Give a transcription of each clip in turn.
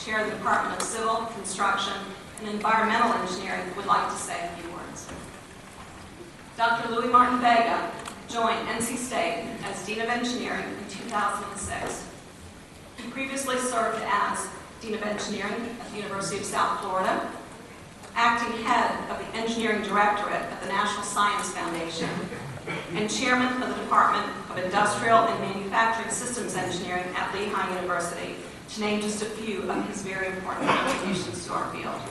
Chair of the Department of Civil, Construction, and Environmental Engineering, would like to say a few words. Dr. Louis Martin Vega joined NC State as Dean of Engineering in 2006. He previously served as Dean of Engineering at the University of South Florida, acting head of the Engineering Directorate at the National Science Foundation, and chairman of the Department of Industrial and Manufacturing Systems Engineering at Lehigh University, to name just a few of his very important contributions to our field.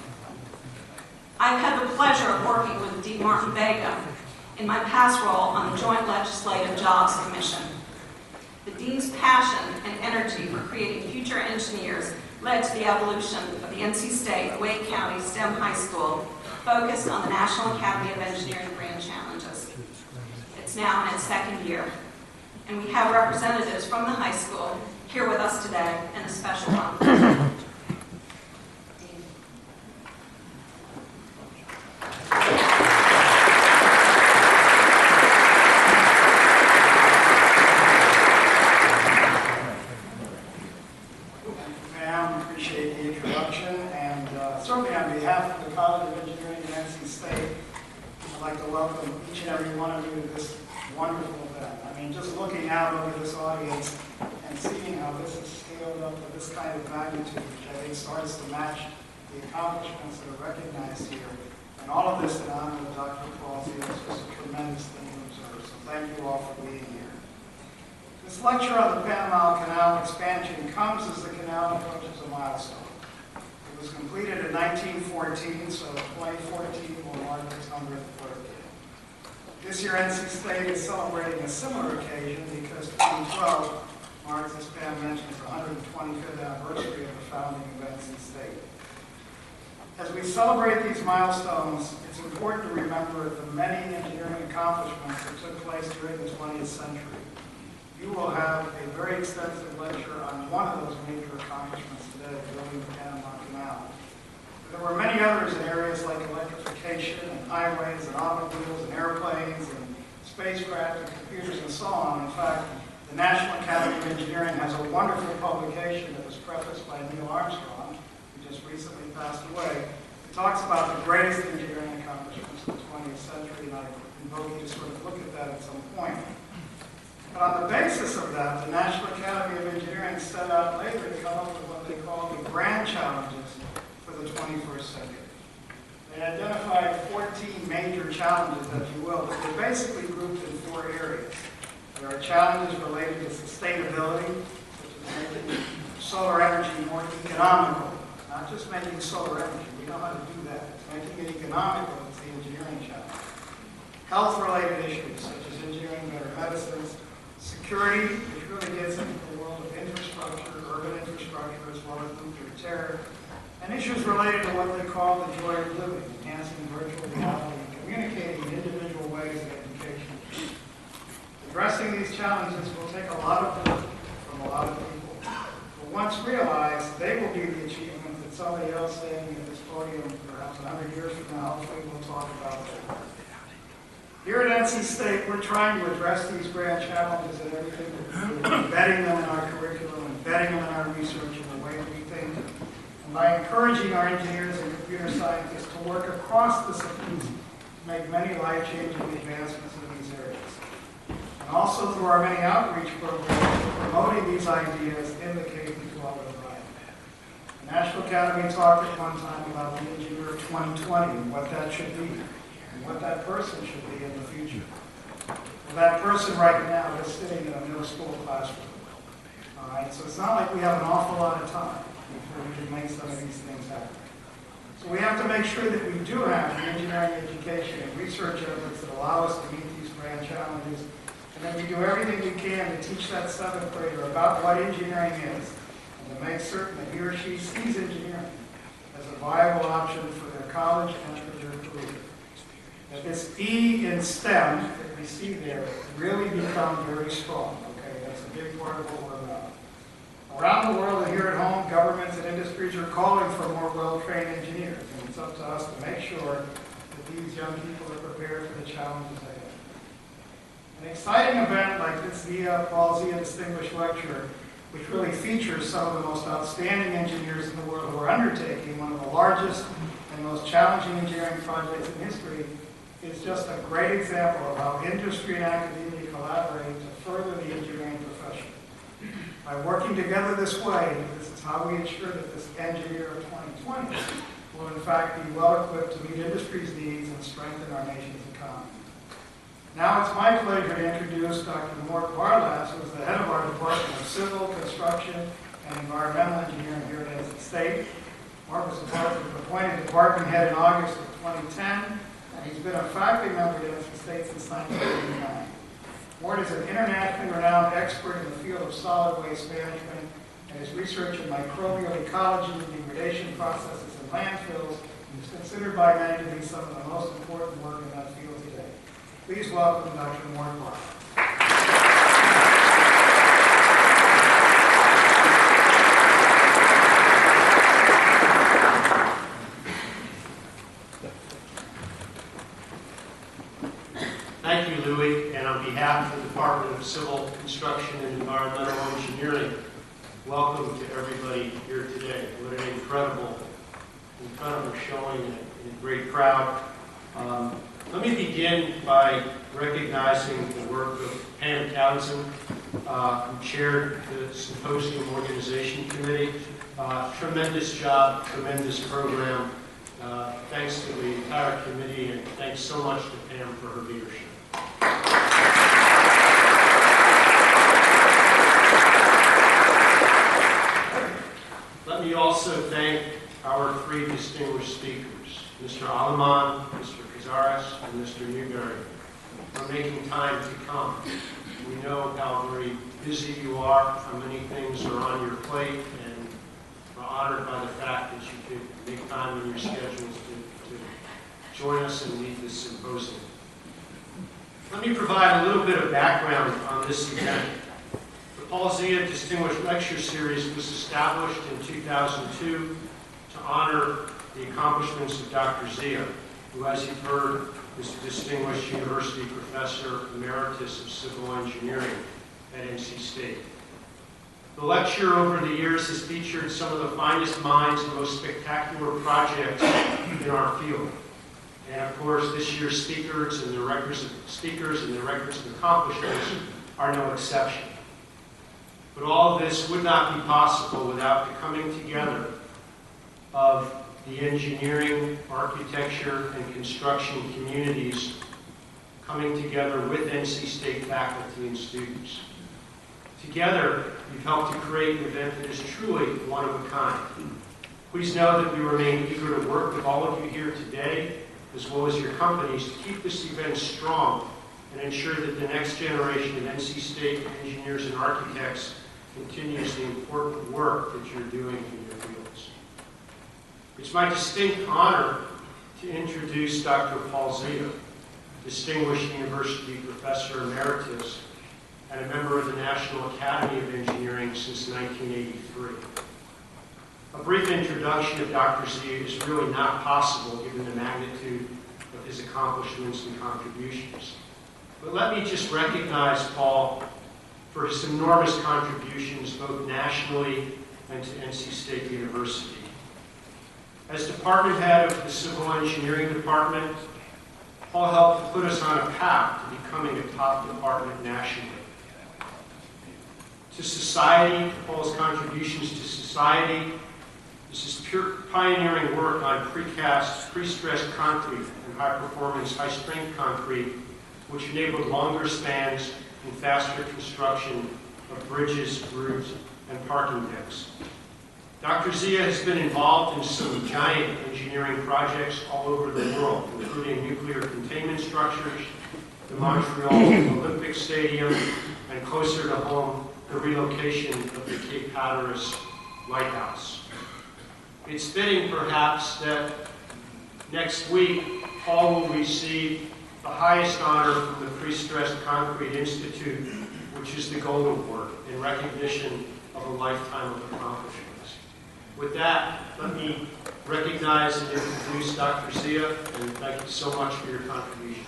I've had the pleasure of working with Dean Martin Vega in my past role on the Joint Legislative Jobs Commission. The Dean's passion and energy for creating future engineers led to the evolution of the NC State Wake County STEM High School, focused on the National Academy of Engineering Grand Challenges. It's now in its second year, and we have representatives from the high school here with us today, and a special welcome. Starts to match the accomplishments that are recognized here. And all of this in honor of Dr. Paul's is just a tremendous thing to observe. So thank you all for being here. This lecture on the Panama Canal expansion comes as the canal approaches a milestone. It was completed in 1914, so 2014 will mark its 100th birthday. This year, NC State is celebrating a similar occasion because 2012 marks, as Pam mentioned, the 125th anniversary of the founding of NC State. As we celebrate these milestones, it's important to remember the many engineering accomplishments that took place during the 20th century. You will have a very extensive lecture on one of those major accomplishments today, building the Panama Canal. But there were many others in areas like electrification and highways and automobiles and airplanes and spacecraft and computers and so on. In fact, the National Academy of Engineering has a wonderful publication that was prefaced by Neil Armstrong, who just recently passed away. It talks about the greatest engineering accomplishments of the 20th century, and I invite you to sort of look at that at some point. But on the basis of that, the National Academy of Engineering set out later to come up with what they call the grand challenges for the 21st century. They identified 14 major challenges, if you will, but they're basically grouped in 4 areas. There are challenges related to sustainability, such as making solar energy more economical. Not just making solar energy, we know how to do that. It's making it economical, it's the engineering challenge. Health-related issues, such as engineering better medicines. Security, which really gets into the world of infrastructure, urban infrastructure, as well as nuclear terror. And issues related to what they call the joy of living, enhancing virtual reality, and communicating in individual ways of education. Addressing these challenges will take a lot of work from a lot of people. But once realized, they will be the achievement that somebody else standing at this podium, perhaps 100 years from now, hopefully will talk about that. Here at NC State, we're trying to address these grand challenges in everything that we do, embedding them in our curriculum, embedding them in our research in the way we think, and by encouraging our engineers and computer scientists to work across disciplines to make many life-changing advancements in these areas. And also through our many outreach programs, promoting these ideas in the K-12 environment. The National Academy talked at one time about the engineer of 2020 and what that should be, and what that person should be in the future. Well, that person right now is sitting in a middle school classroom. All right, so it's not like we have an awful lot of time before we can make some of these things happen. So we have to make sure that we do have the engineering education and research efforts that allow us to meet these grand challenges. And then we do everything we can to teach that 7th grader about what engineering is, and to make certain that he or she sees engineering as a viable option for their college and for their career. That this E in STEM that we see there really become very strong. Okay, that's a big part of what we're about. Around the world and here at home, governments and industries are calling for more well-trained engineers, and it's up to us to make sure that these young people are prepared for the challenges ahead. An exciting event like this Paul Zia Distinguished Lecture which really features some of the most outstanding engineers in the world who are undertaking one of the largest and most challenging engineering projects in history, is just a great example of how industry and academia collaborate to further the engineering profession. By working together this way, this is how we ensure that this engineer of 2020 will in fact be well equipped to meet industry's needs and strengthen our nation's economy. Now it's my pleasure to introduce Dr. Mort Barlas, who is the head of our Department of Civil, Construction, and Environmental Engineering here at NC State. Mort was appointed department head in August of 2010, and he's been a faculty member at NC State since 1989. Mort is an internationally renowned expert in the field of solid waste management, and his research in microbial ecology, degradation processes, and landfills is considered by many to be some of the most important work in that field today. Please welcome Dr. Mort Barlas. Thank you, Louis, and on behalf of the Department of Civil, Construction, and Environmental Engineering, welcome to everybody here today. What an incredible showing and a great crowd. Let me begin by recognizing the work of Pam Townsend, who chaired the Symposium Organization Committee. Tremendous job, tremendous program. Thanks to the entire committee, and thanks so much to Pam for her leadership. Let me also thank our three distinguished speakers, Mr. Aleman, Mr. Cazares, and Mr. Newberry, for making time to come. We know how very busy you are, how many things are on your plate, and we're honored by the fact that you could make time in your schedules to join us and lead this symposium. Let me provide a little bit of background on this event. The Paul Zia Distinguished Lecture Series was established in 2002 to honor the accomplishments of Dr. Zia, who, as you've heard, is a distinguished university professor emeritus of civil engineering at NC State. The lecture over the years has featured some of the finest minds and most spectacular projects in our field. And of course, this year's speakers and the records of accomplishments are no exception. But all of this would not be possible without the coming together of the engineering, architecture, and construction communities coming together with NC State faculty and students. Together, you've helped to create an event that is truly one of a kind. Please know that we remain eager to work with all of you here today, as well as your companies, to keep this event strong and ensure that the next generation of NC State engineers and architects continues the important work that you're doing in your fields. It's my distinct honor to introduce Dr. Paul Zia, Distinguished University Professor Emeritus and a member of the National Academy of Engineering since 1983. A brief introduction of Dr. Zia is really not possible given the magnitude of his accomplishments and contributions. But let me just recognize Paul for his enormous contributions both nationally and to NC State University. As department head of the Civil Engineering Department, Paul helped to put us on a path to becoming a top department nationally. To society, Paul's contributions to society, this is pure pioneering work on precast, pre-stressed concrete and high-performance, high-strength concrete, which enabled longer spans and faster construction of bridges, roofs, and parking decks. Dr. Zia has been involved in some giant engineering projects all over the world, including nuclear containment structures, the Montreal Olympic Stadium, and closer to home, the relocation of the Cape Hatteras Lighthouse. It's fitting, perhaps, that next week, Paul will receive the highest honor from the Pre-Stressed Concrete Institute, which is the Gold Award, in recognition of a lifetime of accomplishments. With that, let me recognize and introduce Dr. Zia, and thank you so much for your contributions.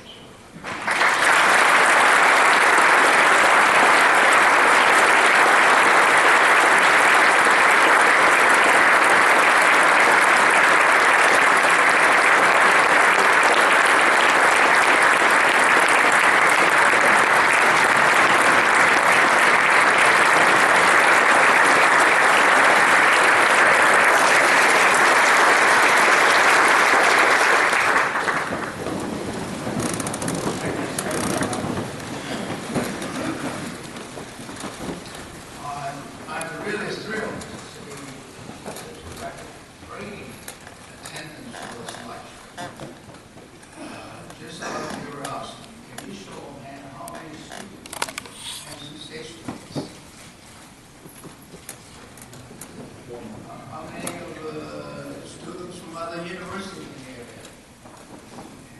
How many of students from other universities in the area?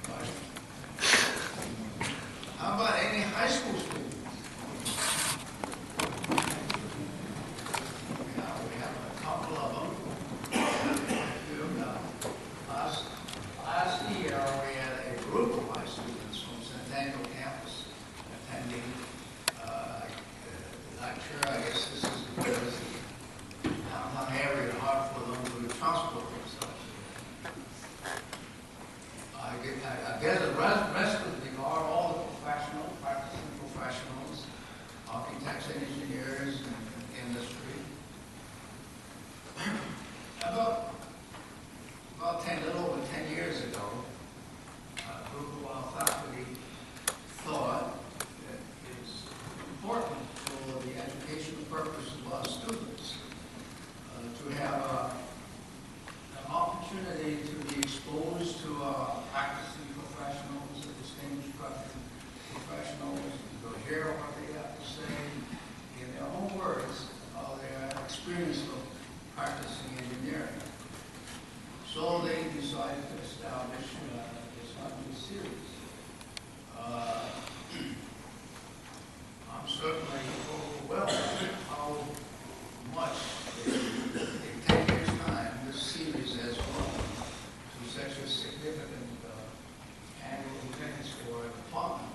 Anybody? How about any high school students? Yeah, we have a couple of them. Last year, we had a group of high students from Centennial campus attending the lecture. I guess this is because downtown area is hard for them to transport themselves. I guess the rest of them are all the practicing professionals, architects, engineers, and industry. About 10, little over 10 years ago, a group of our faculty thought that it's important for the educational purpose of our students to have an opportunity to be exposed to practicing professionals, distinguished practicing professionals, to hear what they have to say in their own words of their experience of practicing engineering. So they decided to establish this series. I'm certainly overwhelmed how much in 10 years' time this series has grown to such a significant annual events for our department.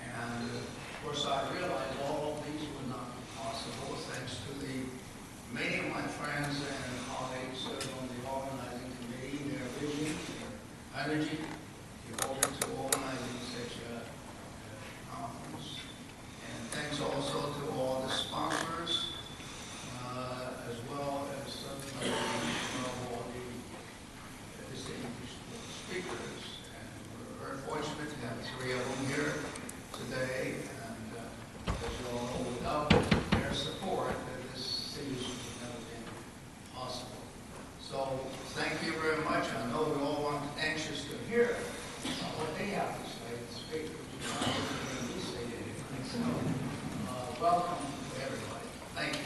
And of course, I realize all of these would not be possible thanks to the many of my friends and colleagues on the organizing committee, their vision, their energy, devoted to organizing such a conference. And thanks also to all the sponsors, as well as certainly all the distinguished speakers. And we're very fortunate to have 3 of them here today. And as you all know, without their support, this series would never been possible. So thank you very much. I know we all want anxious to hear what they have to say. The speakers, you know, I'm not going to say anything. So welcome to everybody. Thank you.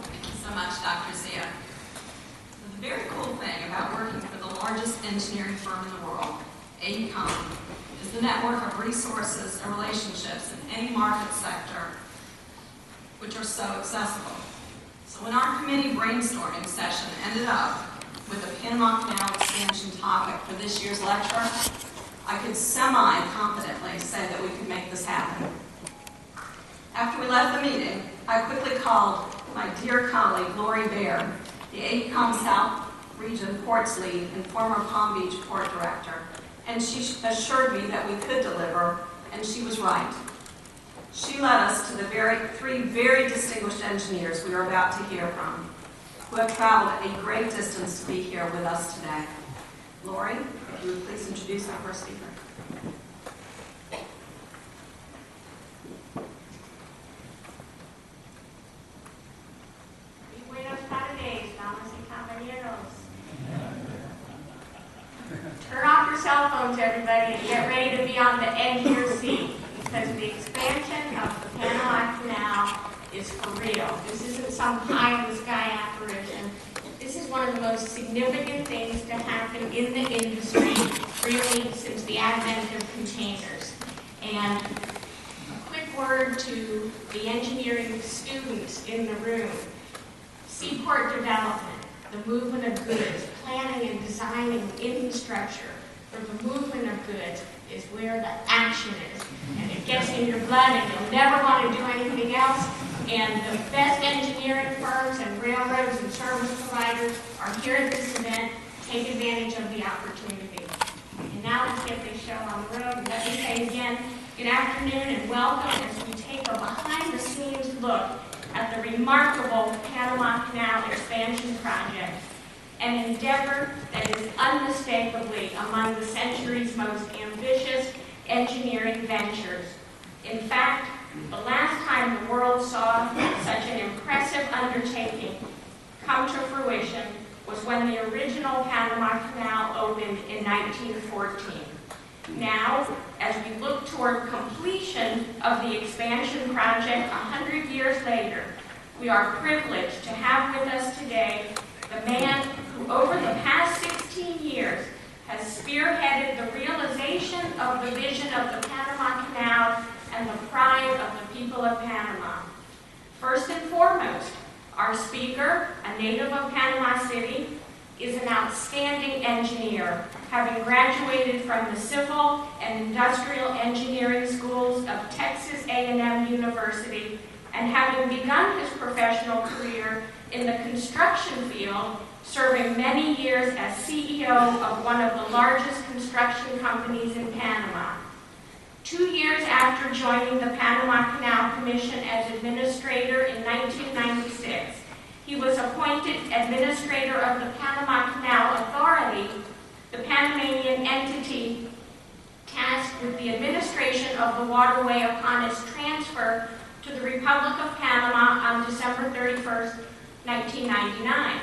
Thank you so much, Dr. Zia. The very cool thing about working for the largest engineering firm in the world, AECOM, is the network of resources and relationships in any market sector which are so accessible. So when our committee brainstorming session ended up with the Panama Canal expansion topic for this year's lecture, I could semi-confidently say that we could make this happen. After we left the meeting, I quickly called my dear colleague, Lori Baer, the AECOM South Region Ports Lead and former Palm Beach Port Director, and she assured me that we could deliver, and she was right. She led us to the 3 very distinguished engineers we are about to hear from, who have traveled a great distance to be here with us today. Lori, if you would please introduce our first speaker. Buenas tardes, damas y caballeros. Turn off your cell phones, everybody, and get ready to be on the edge of your seat, because the expansion of the Panama Canal is for real. This isn't some pie-in-the-sky apparition. This is one of the most significant things to happen in the industry, really, since the advent of containers. And a quick word to the engineering students in the room. Seaport development, the movement of goods, planning and designing infrastructure for the movement of goods is where the action is. And it gets in your blood and you'll never want to do anything else. And the best engineering firms and railroads and service providers are here at this event. Take advantage of the opportunity. And now let's get this show on the road. And let me say again, good afternoon and welcome as we take a behind-the-scenes look at the remarkable Panama Canal expansion project, an endeavor that is unmistakably among the century's most ambitious engineering ventures. In fact, the last time the world saw such an impressive undertaking come to fruition was when the original Panama Canal opened in 1914. Now, as we look toward completion of the expansion project 100 years later, we are privileged to have with us today the man who over the past 16 years has spearheaded the realization of the vision of the Panama Canal and the pride of the people of Panama. First and foremost, our speaker, a native of Panama City, is an outstanding engineer, having graduated from the Civil and Industrial Engineering Schools of Texas A&M University, and having begun his professional career in the construction field, serving many years as CEO of one of the largest construction companies in Panama. 2 years after joining the Panama Canal Commission as administrator in 1996, he was appointed administrator of the Panama Canal Authority, the Panamanian entity tasked with the administration of the waterway upon its transfer to the Republic of Panama on December 31st, 1999.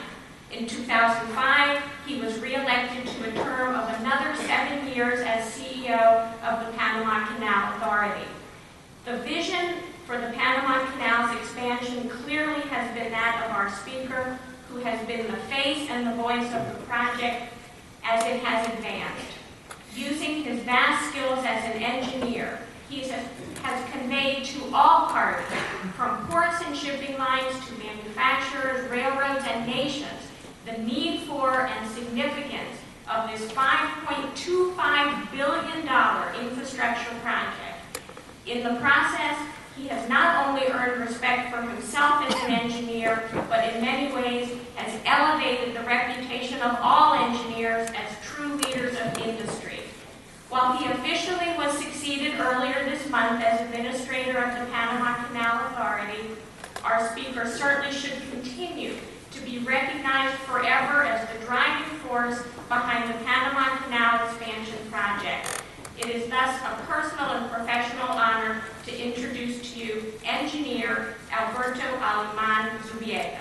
In 2005, he was re-elected to a term of another 7 years as CEO of the Panama Canal Authority. The vision for the Panama Canal's expansion clearly has been that of our speaker, who has been the face and the voice of the project as it has advanced. Using his vast skills as an engineer, he has conveyed to all parties, from ports and shipping lines to manufacturers, railroads, and nations, the need for and significance of this $5.25 billion infrastructure project. In the process, he has not only earned respect for himself as an engineer, but in many ways has elevated the reputation of all engineers as true leaders of industry. While he officially was succeeded earlier this month as administrator of the Panama Canal Authority, our speaker certainly should continue to be recognized forever as the driving force behind the Panama Canal expansion project. It is thus a personal and professional honor to introduce to you engineer Alberto Aleman Zubiega.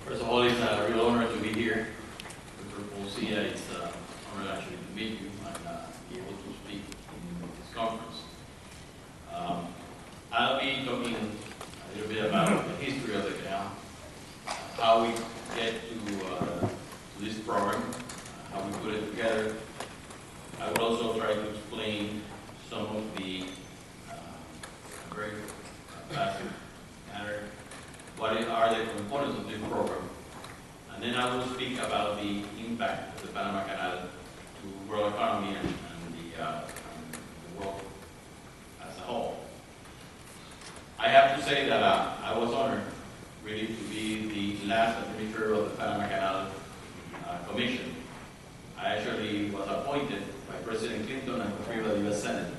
First of all, it's a real honor to be here. Dr. Polcia, it's an honor actually to meet you and be able to speak in this conference. I'll be talking a little bit about the history of the canal, how we get to this program, how we put it together. I will also try to explain some of the very basic matter. What are the components of this program? And then I will speak about the impact of the Panama Canal to world economy and the world as a whole. I have to say that I was honored really to be the last administrator of the Panama Canal Commission. I actually was appointed by President Clinton and conferred by the U.S. Senate.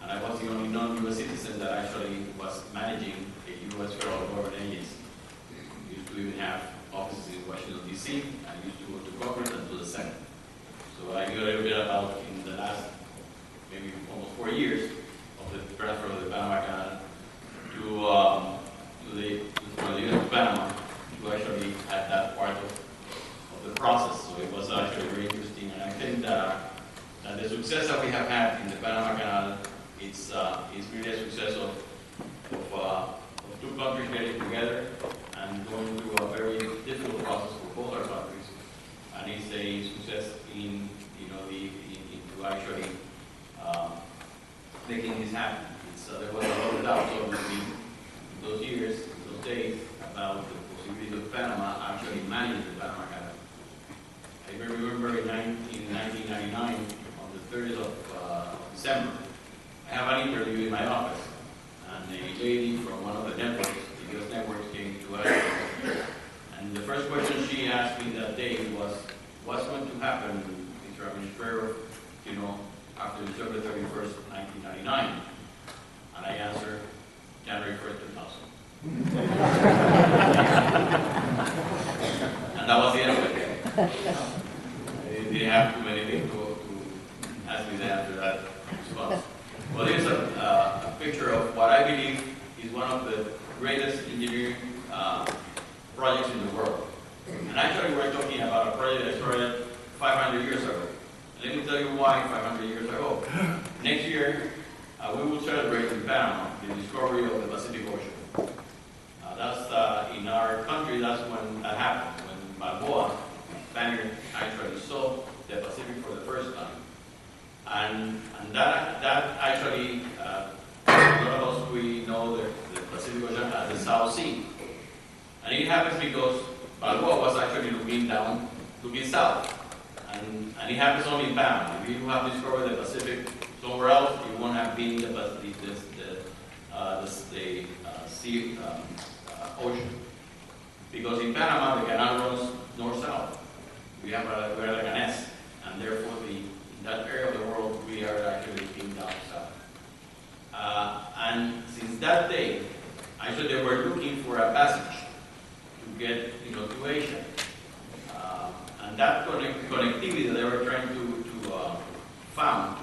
And I was the only non-U.S. citizen that actually was managing a U.S. federal government agency. We used to even have offices in Washington, D.C., and I used to go to Congress and to the Senate. So I knew a little bit about, in the last maybe almost 4 years, of the transfer of the Panama Canal from the U.S. to Panama, to actually have that part of the process. So it was actually very interesting, and I think that the success that we have had in the Panama Canal is really a success of two countries getting together and going through a very difficult process for both our countries. And it's a success in into actually making this happen. There was a lot of doubts obviously in those years, in those days, manage the Panama Canal. I remember in 1999, on the 30th of December, I have an interview in my office, and a lady from one of the networks, the US networks, came to us. And the first question she asked me that day was, what's going to happen, Mr. Administrator, after December 31st, 1999? And I answered, January 1st, 2000. And that was the end of it. I didn't have too many things to ask me to answer that response. Well, here's a picture of what I believe is one of the greatest engineering projects in the world. And actually, we're talking about a project that started 500 years ago. Let me tell you why 500 years ago. Next year, we will celebrate in Panama the discovery of the Pacific Ocean. That's in our country, that's when that happened, when Balboa, Spaniard, actually saw the Pacific for the first time. And that actually, a lot of us, we know the Pacific Ocean as the South Sea. And it happens because Balboa was actually looking down, looking south. And it happens only in Panama. If you have discovered the Pacific somewhere else, you won't have been the sea ocean. Because in Panama, the canal runs north-south. We're like an S, and therefore in that area of the world, we are actually looking down south. And since that day, actually they were looking for a passage to get to Asia. And that connectivity that they were trying to found,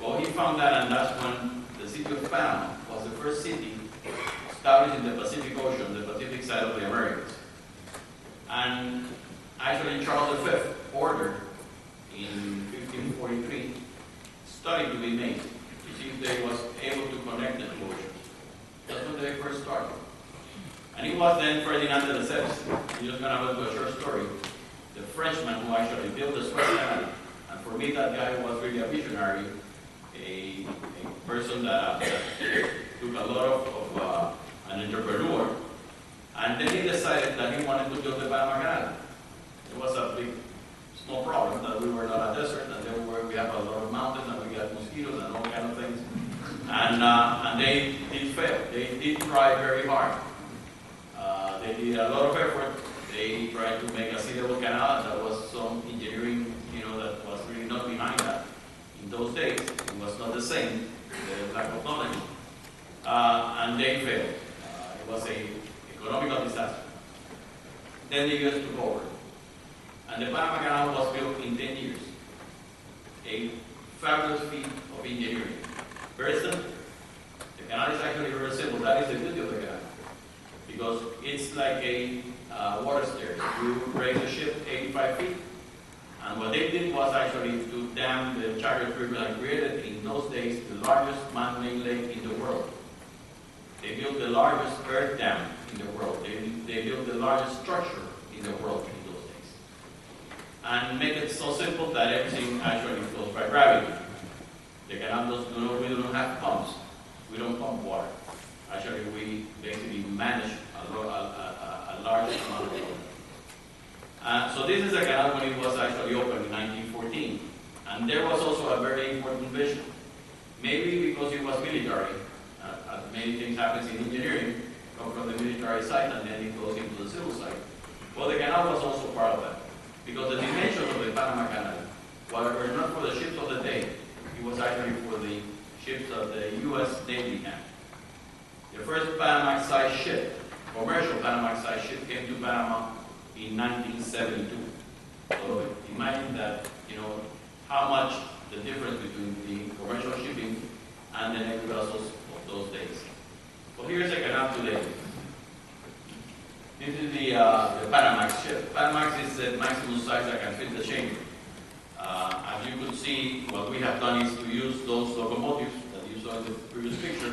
well, he found that, and that's when the city of Panama was the first city established in the Pacific Ocean, the Pacific side of the Americas. And actually Charles V ordered in 1543 study to be made to see if they was able to connect the two oceans. That's when they first started. And it was then Ferdinand VII. I'm just going to go to a short story. The Frenchman who actually built the Suez Canal. And for me, that guy was really a visionary, a person that took a lot of an entrepreneur. And then he decided that he wanted to build the Panama Canal. It was a big, small problem that we were not a desert, and we have a lot of mountains, and we got mosquitoes and all kind of things. And they did fail. They did try very hard. They did a lot of effort. They tried to make a sealable canal. There was some engineering, that was really not behind that. In those days, it was not the same, the lack of knowledge. And they failed. It was an economical disaster. Then the US took over. And the Panama Canal was built in 10 years. A fabulous feat of engineering. Very simple. The canal is actually very simple. That is the beauty of the canal. Because it's like a water stair. You raise the ship 85 feet. And what they did was actually to dam the Chagres River and created in those days the largest man-made lake in the world. They built the largest earth dam in the world. They built the largest structure in the world in those days. And make it so simple that everything actually flows by gravity. The canal we don't have pumps. We don't pump water. Actually, we basically manage a large amount of water. So this is a canal when it was actually opened in 1914. And there was also a very important vision. Maybe because it was military, as many things happen in engineering, come from the military side and then it goes into the civil side. Well, the canal was also part of that. Because the dimensions of the Panama Canal were not for the ships of the day. It was actually for the ships of the U.S. Navy had. The first Panamax-sized ship, commercial Panamax-sized ship, came to Panama in 1972. So imagine that, how much the difference between the commercial shipping and the naval vessels of those days. Well, here's a canal today. This is the Panamax ship. Panamax is the maximum size that can fit the chamber. As you could see, what we have done is to use those locomotives that you saw in the previous picture.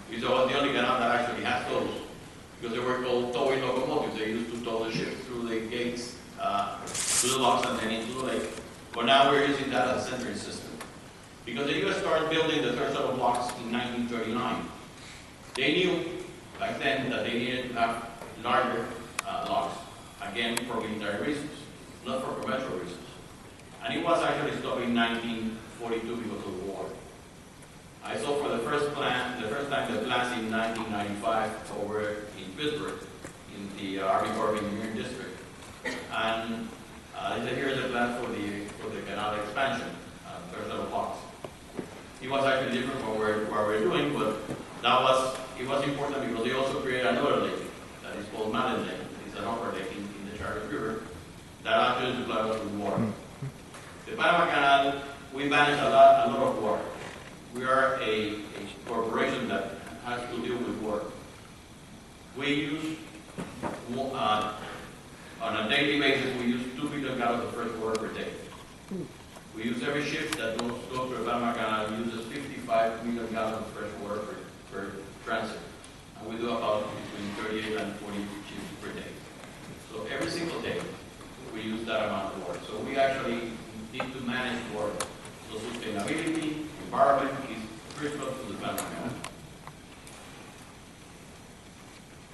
These are the only canal that actually has those, because they were called towing locomotives. They used to tow the ship through the gates, through the locks, and then into the lake. But now we're using that as a centering system. Because the U.S. started building the third set of locks in 1939. They knew back then that they needed to have larger locks. again for military reasons, not for commercial reasons. And it was actually stopped in 1942 because of the war. I saw for the first time the plants in 1995 over in Pittsburgh, in the Army Corps of Engineering District. And here is the plan for the canal expansion, Thursday Fox. It was actually different from what we're doing, but it was important because they also created another lake that is called Malin Lake. It's an upper lake in the Charles River that actually supplies us with water. The Panama Canal, we manage a lot of water. We are a corporation that has to deal with water. We use, on a daily basis, we use 2 billion gallons of fresh water per day. We use every ship that goes through the Panama Canal uses 55 million gallons of fresh water per transit. And we do about between 38 and 40 ships per day. So every single day, we use that amount of water. So we actually need to manage water. So sustainability, environment is critical to the Panama Canal.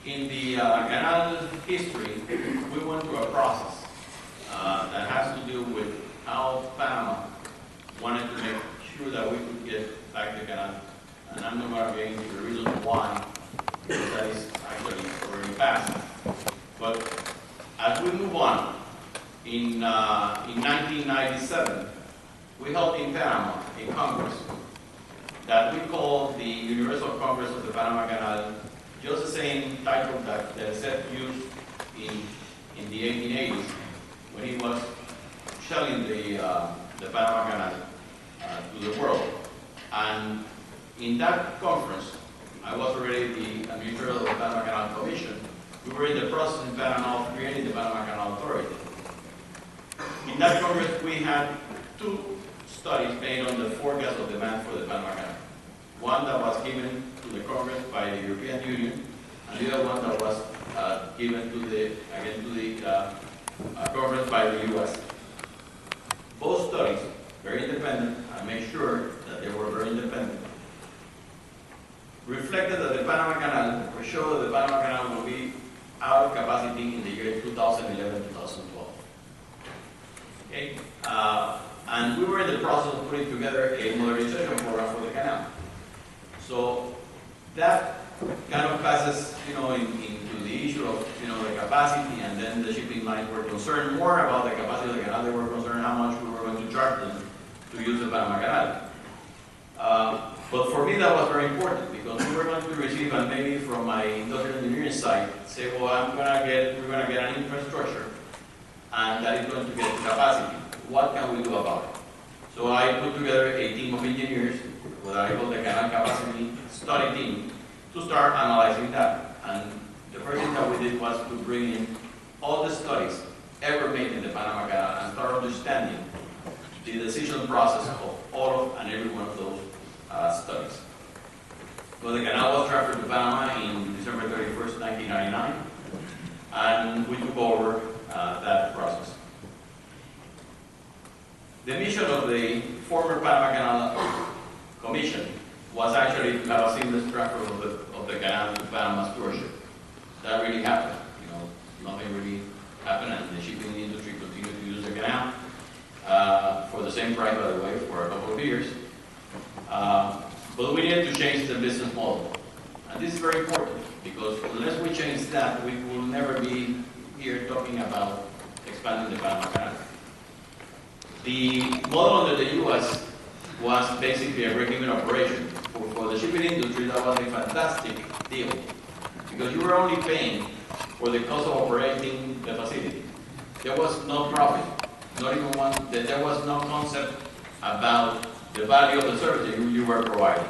In the canal history, we went through a process that has to do with how Panama wanted to make sure that we could get back the canal. And I'm not going to get into the reasons why, because that is actually already passed. But as we move on, in 1997, we held in Panama a Congress that we call the Universal Congress of the Panama Canal, just the same title that Seth used in the 1880s when he was selling the Panama Canal to the world. And in that conference, I was already the administrator of the Panama Canal Commission. We were in the process in Panama of creating the Panama Canal Authority. In that Congress, we had 2 studies made on the forecast of demand for the Panama Canal. One that was given to the Congress by the European Union, and the other one that was given to the Congress by the U.S. Both studies, very independent, I made sure that they were very independent, reflected that the Panama Canal, or showed that the Panama Canal will be out of capacity in the year 2011-2012. Okay? And we were in the process of putting together a modernization program for the canal. So that kind of passes, into the issue of, the capacity, and then the shipping lines were concerned more about the capacity of the canal. They were concerned how much we were going to charge them to use the Panama Canal. But for me, that was very important because we were going to receive, and maybe from my industrial engineering side, say, well, we're going to get an infrastructure, and that is going to get capacity. What can we do about it? So I put together a team of engineers, what I call the Canal Capacity Study Team, to start analyzing that. And the first thing that we did was to bring in all the studies ever made in the Panama Canal and start understanding the decision process of all of and every one of those studies. So the canal was transferred to Panama in December 31st, 1999, and we took over that process. The mission of the former Panama Canal Commission was actually to have a seamless transfer of the canal to Panama stewardship. That really happened. Nothing really happened, and the shipping industry continued to use the canal for the same price, by the way, for a couple of years. But we needed to change the business model. And this is very important because unless we change that, we will never be here talking about expanding the Panama Canal. The model under the U.S. was basically a break-even operation. For the shipping industry, that was a fantastic deal because you were only paying for the cost of operating the facility. There was no profit, not even one. There was no concept about the value of the service that you were providing.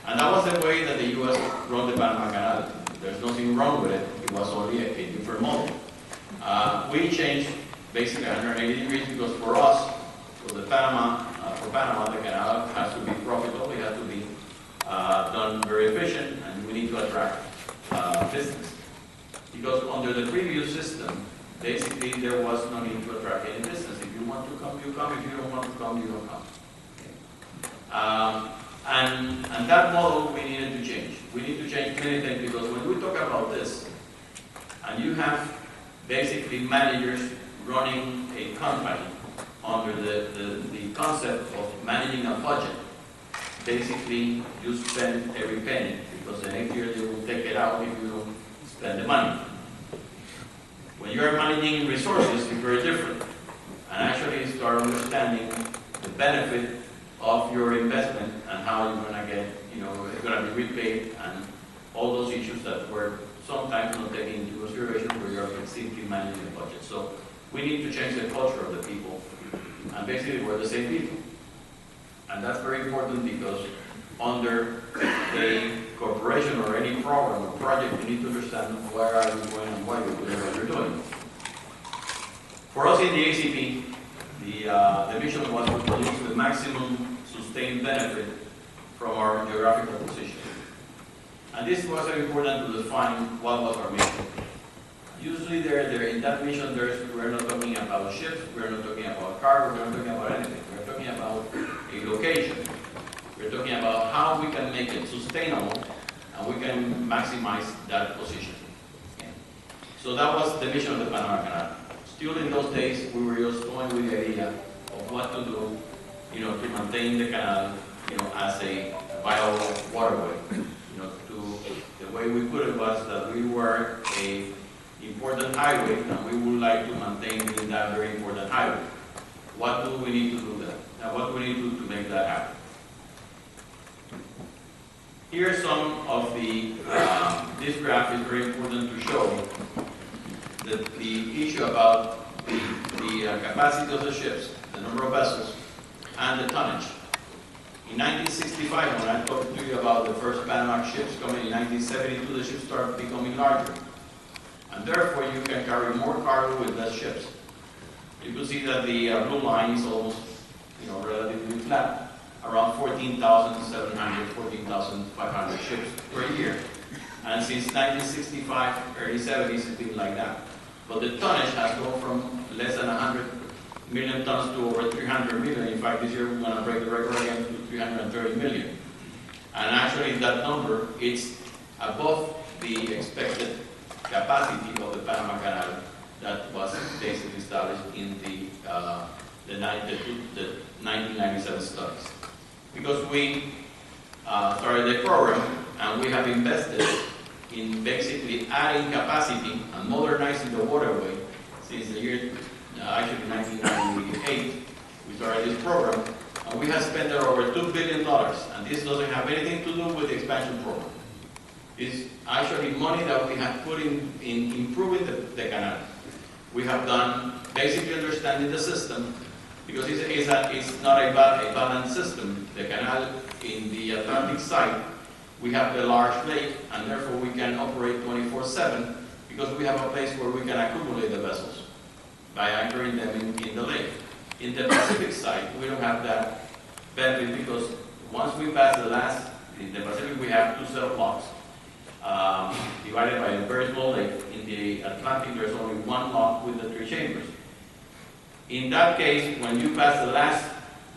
And that was the way that the U.S. run the Panama Canal. There's nothing wrong with it. It was only a different model. We changed basically 180 degrees because for us, for Panama, the canal has to be profitable. It has to be done very efficient, and we need to attract business. Because under the previous system, basically there was no need to attract any business. If you want to come, you come. If you don't want to come, you don't come. And that model we needed to change. We need to change many things because when we talk about this, and you have basically managers running a company under the concept of managing a budget. Basically, you spend every penny because the next year they will take it out if you don't spend the money. When you are managing resources, it's very different. And actually start understanding the benefit of your investment and how you're going to get, it's going to be repaid and all those issues that were sometimes not taken into consideration where you're simply managing the budget. So we need to change the culture of the people. And basically we're the same people. And that's very important because under a corporation or any program or project, you need to understand where are you going and why you're doing what you're doing. For us in the ACP, the mission was to produce the maximum sustained benefit from our geographical position. And this was very important to define what was our mission. Usually there in that mission, we're not talking about ships, we're not talking about cargo, we're not talking about anything. We're talking about a location. We're talking about how we can make it sustainable and we can maximize that position. So that was the mission of the Panama Canal. Still in those days, we were just going with the idea of what to do, to maintain the canal, as a viable waterway. The way we put it was that we were a important highway, and we would like to maintain that very important highway. What do we need to do that? Now, what do we need to do to make that happen? Here are some of the, this graph is very important to show that the issue about the capacity of the ships, the number of vessels, and the tonnage. In 1965, when I talked to you about the first Panama ships coming in 1972, the ships started becoming larger. And therefore, you can carry more cargo with less ships. You can see that the blue line is almost, relatively flat, around 14,700, 14,500 ships per year. And since 1965, early 70s, it's been like that. But the tonnage has gone from less than 100 million tons to over 300 million. In fact, this year we're going to break the record again to 330 million. And actually that number is above the expected capacity of the Panama Canal that was basically established in the 1997 studies. Because we started the program and we have invested in basically adding capacity and modernizing the waterway since the year, actually 1998, we started this program, and we have spent over $2 billion, and this doesn't have anything to do with the expansion program. It's actually money that we have put in improving the canal. We have done basically understanding the system, because it's not a balanced system. The canal in the Atlantic side, we have the large lake, and therefore we can operate 24/7 because we have a place where we can accumulate the vessels by anchoring them in the lake. In the Pacific side, we don't have that benefit because once we pass in the Pacific we have two set of locks divided by a very small lake. In the Atlantic there's only one lock with the 3 chambers. In that case, when you pass the last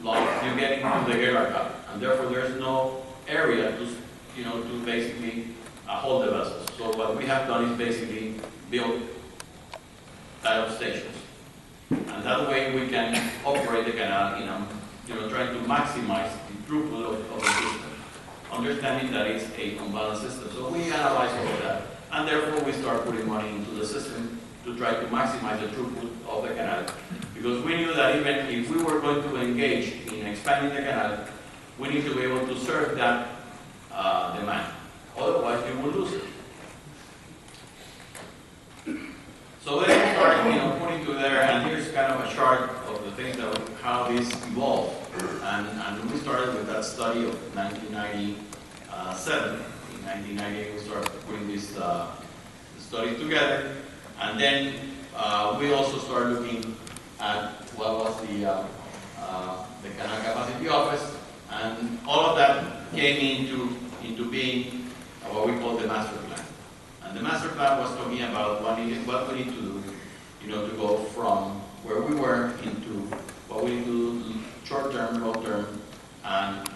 lock, you get into the Gerard Cup, and therefore there's no area to basically hold the vessels. So what we have done is basically build tie-up stations. And that way we can operate the canal trying to maximize the throughput of the system, understanding that it's a unbalanced system. So we analyze all of that, and therefore we start putting money into the system to try to maximize the throughput of the canal. Because we knew that even if we were going to engage in expanding the canal, we need to be able to serve that demand. Otherwise, we will lose it. So then we start, putting together, and here's kind of a chart of the things how this evolved. And we started with that study of 1997. In 1998, we started putting this study together, and then we also started looking at what was the Canal Capacity Office, and all of that came into being what we call the master plan. And the master plan was talking about what we need to do, to go from where we were into what we need to do short-term, long-term, and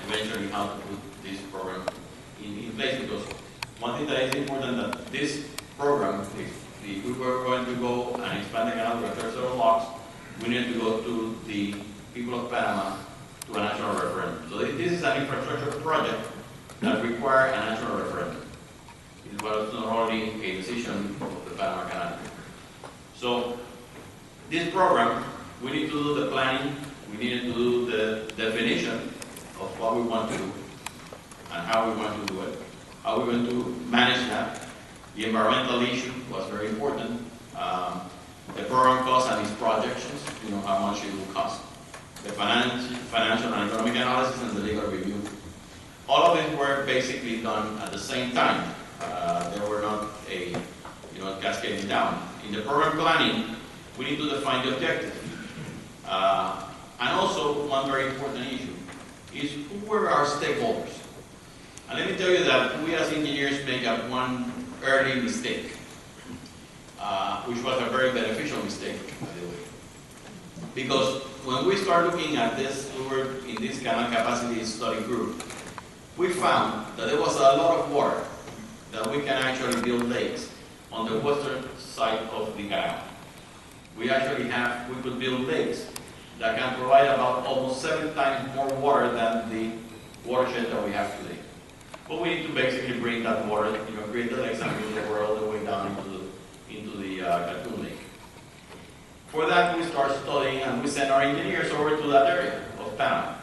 eventually how to put this program in place. Because one thing that is important that this program, we were going to go and expand the canal with 37 locks, we needed to go to the people of Panama to a national referendum. So this is an infrastructure project that requires a national referendum. It was not only a decision of the Panama Canal. So this program, we need to do the planning, we needed to do the definition of what we want to do and how we want to do it, how we're going to manage that. The environmental issue was very important. The program cost and its projections, how much it will cost. The financial and economic analysis and the legal review. All of it were basically done at the same time. They were not cascading down. In the program planning, we need to define the objective. And also, one very important issue is who were our stakeholders. And let me tell you that we as engineers make one early mistake, which was a very beneficial mistake, by the way. Because when we started looking at this, we were in this canal capacity study group, we found that there was a lot of water that we can actually build lakes on the western side of the canal. We could build lakes that can provide about almost 7 times more water than the watershed that we have today. But we need to basically bring that water, create the lakes and move the water all the way down into the Cancun Lake. For that, we start studying and we send our engineers over to that area of Panama.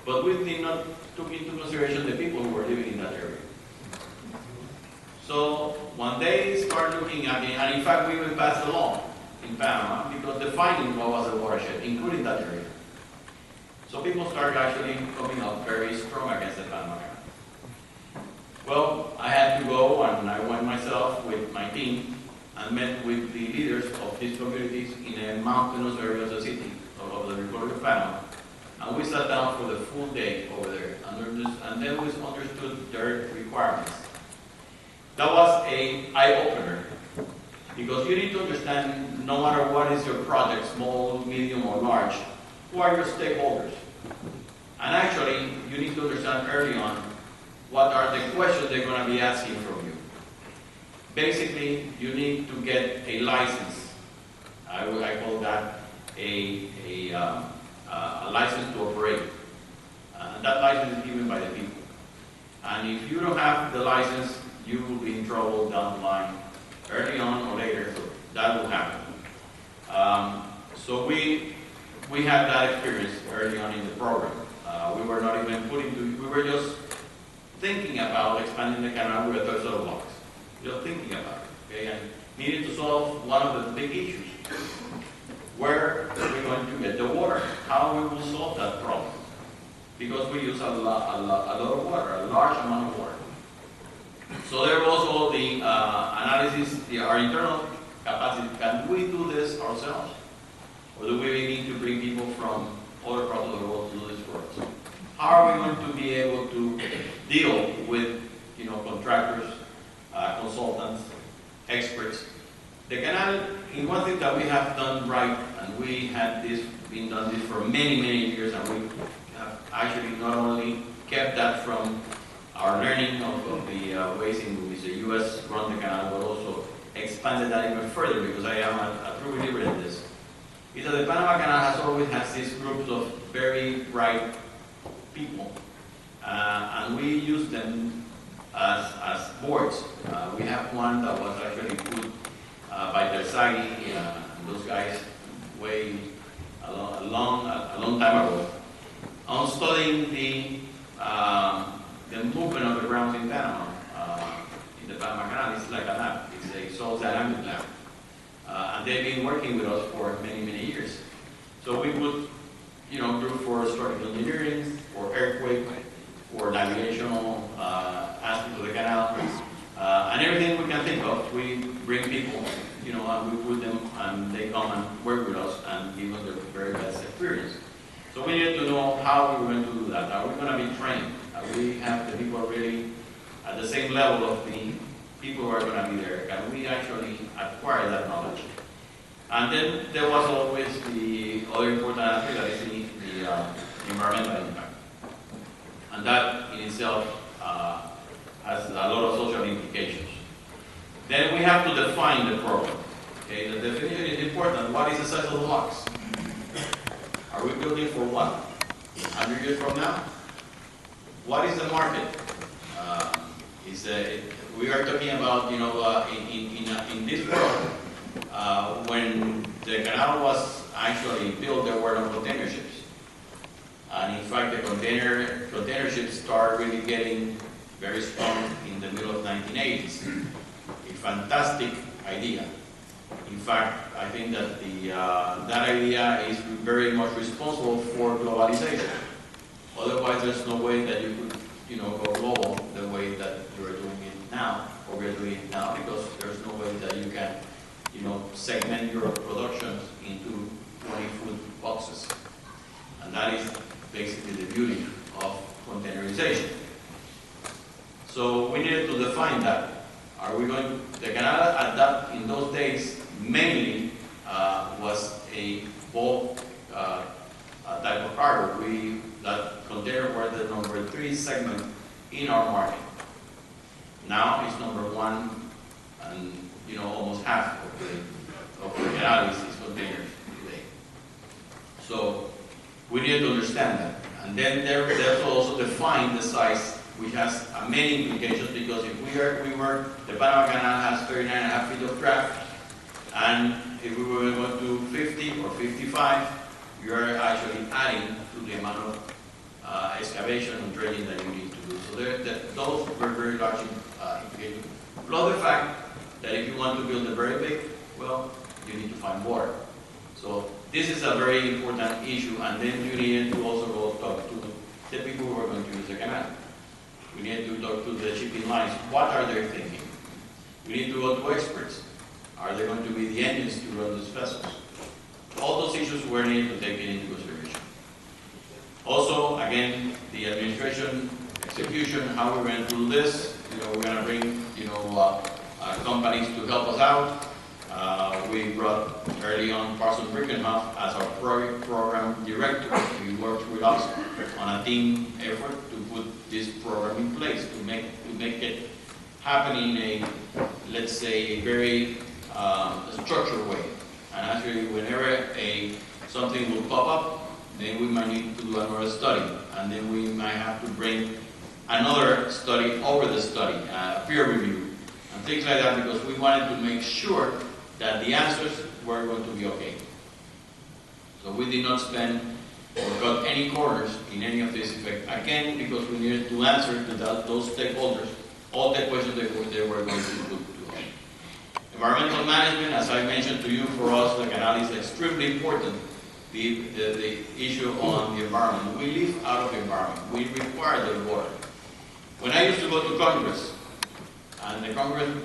But we did not take into consideration the people who were living in that area. So one day, start looking at it, and in fact, we even passed a law in Panama because defining what was a watershed, including that area. So people started actually coming up very strong against the Panama Canal. Well, I had to go, and I went myself with my team and met with the leaders of these communities in a mountainous area of the city of the Republic of Panama. And we sat down for the full day over there, and then we understood their requirements. That was an eye-opener, because you need to understand, no matter what is your project, small, medium, or large, who are your stakeholders? And actually, you need to understand early on what are the questions they're going to be asking from you. Basically, you need to get a license. I call that a license to operate. That license is given by the people. And if you don't have the license, you will be in trouble down the line, early on or later. So that will happen. So we had that experience early on in the program. We were not even we were just thinking about expanding the canal with a third set of blocks. Just thinking about it, okay? And needed to solve one of the big issues. Where are we going to get the water? How we will solve that problem? Because we use a lot of water, a large amount of water. So there was all the analysis, our internal capacity. Can we do this ourselves? Or do we need to bring people from other parts of the world to do this for us? How are we going to be able to deal with contractors, consultants, experts? The canal, in one thing that we have done right, and we had been done this for many, many years, and we have actually not only kept that from our learning of the ways in which the U.S. run the canal, but also expanded that even further, because I am a true believer in this, is that the Panama Canal has always had these groups of very bright people, and we use them as boards. We have one that was actually put by Tersagi, those guys way a long time ago, on studying the movement of the grounds in Panama. In the Panama Canal, it's like a lab. It's a soil dynamic lab. And they've been working with us for many, many years. So we would, do for structural engineering, for earthquake, for navigational aspects of the canal, and everything we can think of. We bring people, and we put them, and they come and work with us and give us the very best experience. So we need to know how we're going to do that. Are we going to be trained? We have the people really at the same level of the people who are going to be there. Can we actually acquire that knowledge? And then there was always the other important aspect, that is the environmental impact. And that in itself has a lot of social implications. Then we have to define the program. what is the size of the locks? Are we building for what? 100 years from now? What is the market? We are talking about, in this world, when the canal was actually built, there were no container ships. And in fact, the container ships started really getting very strong in the middle of 1980s. A fantastic idea. In fact, I think that that idea is very much responsible for globalization. Otherwise, there's no way that you could, go global the way that you're doing it now, or we're doing it now, because there's no way that you can, segment your productions into 20-foot boxes. And that is basically the beauty of containerization. So we needed to define that. The canal in those days mainly was a bulk type of cargo. That container was the number 3 segment in our market. Now it's number 1, and almost half of the canal is containers today. So we need to understand that. And then there's also define the size, which has many implications, because if the Panama Canal has 39.5 feet of draft, and if we were going to 50 or 55, you are actually adding to the amount of excavation and dredging that you need to do. So those were very large implications. Plus the fact that if you want to build a very big, well, you need to find water. So this is a very important issue, and then you need to also go talk to the people who are going to use the canal. We need to talk to the shipping lines. What are they thinking? We need to go to experts. Are they going to be the engines to run these vessels? All those issues were needed to take into consideration. Also, again, the administration execution, how we're going to do this. We're going to bring, companies to help us out. We brought early on Parson Brickenhoff as our program director. He worked with us on a team effort to put this program in place, to make it happen in a, let's say, a very structured way. And actually, whenever something will pop up, then we might need to do another study, and then we might have to bring another study over the study, peer review, and things like that, because we wanted to make sure that the answers were going to be okay. So we did not spend or cut any corners in any of this effect, again, because we needed to answer to those stakeholders all the questions they were going to put to us. Environmental management, as I mentioned to you, for us, the canal is extremely important. The issue on the environment. We live out of the environment. We require the water. When I used to go to Congress, and the congressman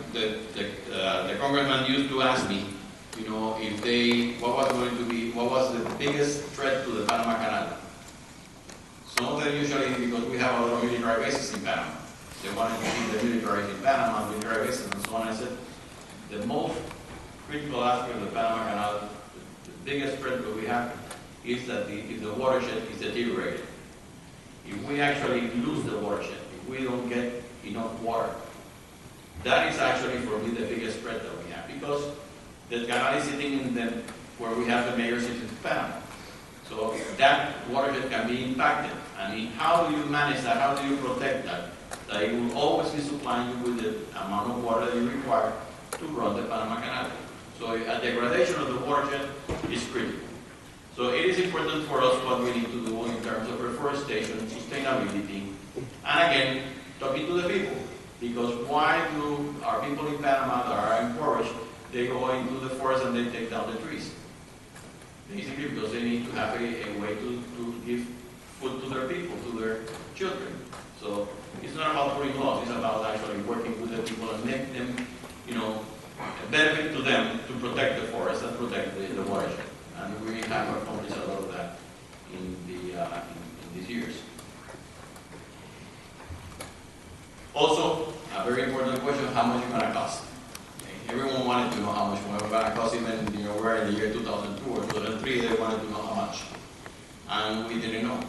used to ask me, what was the biggest threat to the Panama Canal? Some of them usually, because we have a lot of military bases in Panama. They wanted to see the military in Panama, military bases, and so on. I said, the most critical aspect of the Panama Canal, the biggest threat that we have, is that if the watershed is deteriorated. If we actually lose the watershed, if we don't get enough water, that is actually, for me, the biggest threat that we have, because the canal is sitting in where we have the major cities of Panama. So that watershed can be impacted. And how do you manage that? How do you protect that? That it will always be supplying you with the amount of water that you require to run the Panama Canal. So a degradation of the watershed is critical. So it is important for us what we need to do in terms of reforestation, sustainability, and again, talking to the people. Because why do our people in Panama that are impoverished, they go into the forest and they take down the trees? Basically because they need to have a way to give food to their people, to their children. So it's not about putting laws, it's about actually working with the people and make them, a benefit to them to protect the forest and protect the watershed. And we have accomplished a lot of that in these years. Also, a very important question, how much it's going to cost? Okay. Everyone wanted to know how much it was going to cost, even we're in the year 2002 or 2003, they wanted to know how much. And we didn't know.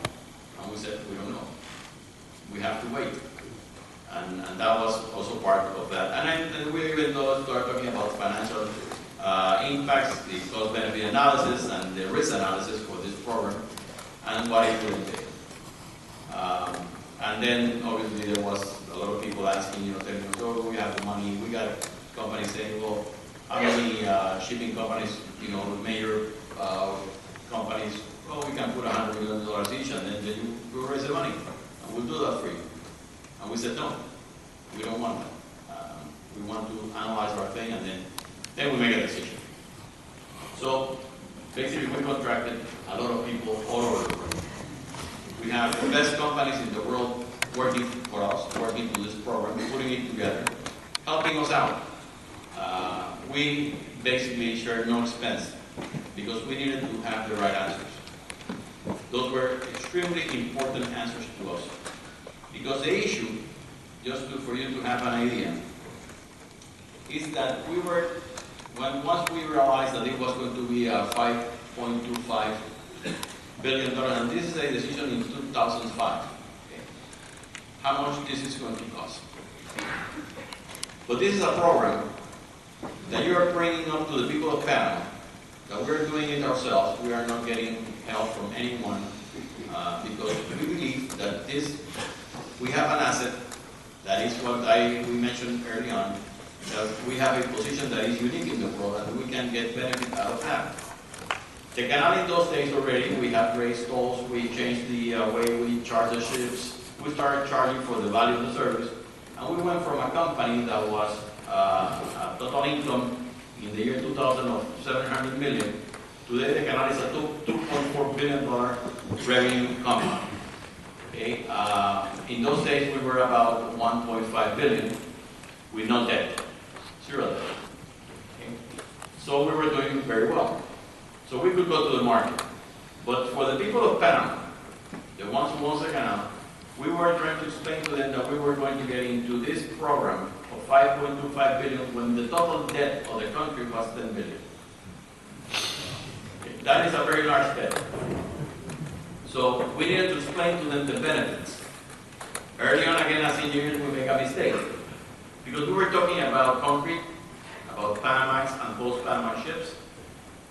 And we said, we don't know. We have to wait. And that was also part of that. And we even started talking about financial impacts, the cost-benefit analysis, and the risk analysis for this program, and what it will entail. And then, obviously, there was a lot of people asking, telling us, oh, we have the money. We got companies saying, well, how many shipping companies, major companies, well, we can put $100 million each, and then you will raise the money, and we'll do that for you. And we said, no, we don't want that. We want to analyze our thing, and then we make a decision. So, basically, we contracted a lot of people all over the world. We have the best companies in the world working for us, working to this program, putting it together, helping us out. We basically shared no expense because we needed to have the right answers. Those were extremely important answers to us. Because the issue, for you to have an idea, is that once we realized that it was going to be a $5.25 billion, and this is a decision in 2005, okay, how much this is going to cost. But this is a program that you are bringing up to the people of Panama, that we're doing it ourselves. We are not getting help from anyone because we believe that we have an asset that is what we mentioned early on, that we have a position that is unique in the world and we can get benefit out of that. The canal in those days already, we have raised tolls, we changed the way we charge the ships, we started charging for the value of the service, and we went from a company that was a total income in the year 2000 of $700 million. Today the canal is a $2.4 billion revenue company. Okay? In those days we were about $1.5 billion with no debt, zero debt. Okay? So we were doing very well. So we could go to the market. But for the people of Panama, the ones who own the canal, we were trying to explain to them that we were going to get into this program of $5.25 billion when the total debt of the country was $10 billion. Okay, that is a very large debt. So we needed to explain to them the benefits. Early on, again, as engineers, we make a mistake. Because we were talking about concrete, about Panamax and post-Panama ships,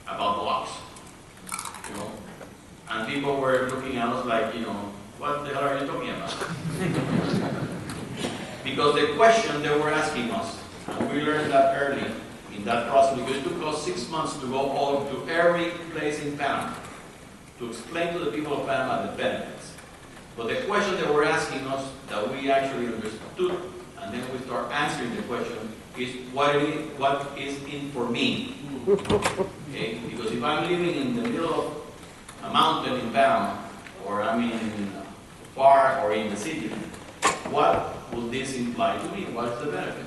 about blocks. And people were looking at us like, what the hell are you talking about? Because the question they were asking us, and we learned that early in that process, because it took us 6 months to go all to every place in Panama to explain to the people of Panama the benefits. But the question they were asking us that we actually understood, and then we start answering the question, is what is in for me? Okay? Because if I'm living in the middle of a mountain in Panama, or I'm in far or in the city, what will this imply to me? What's the benefit?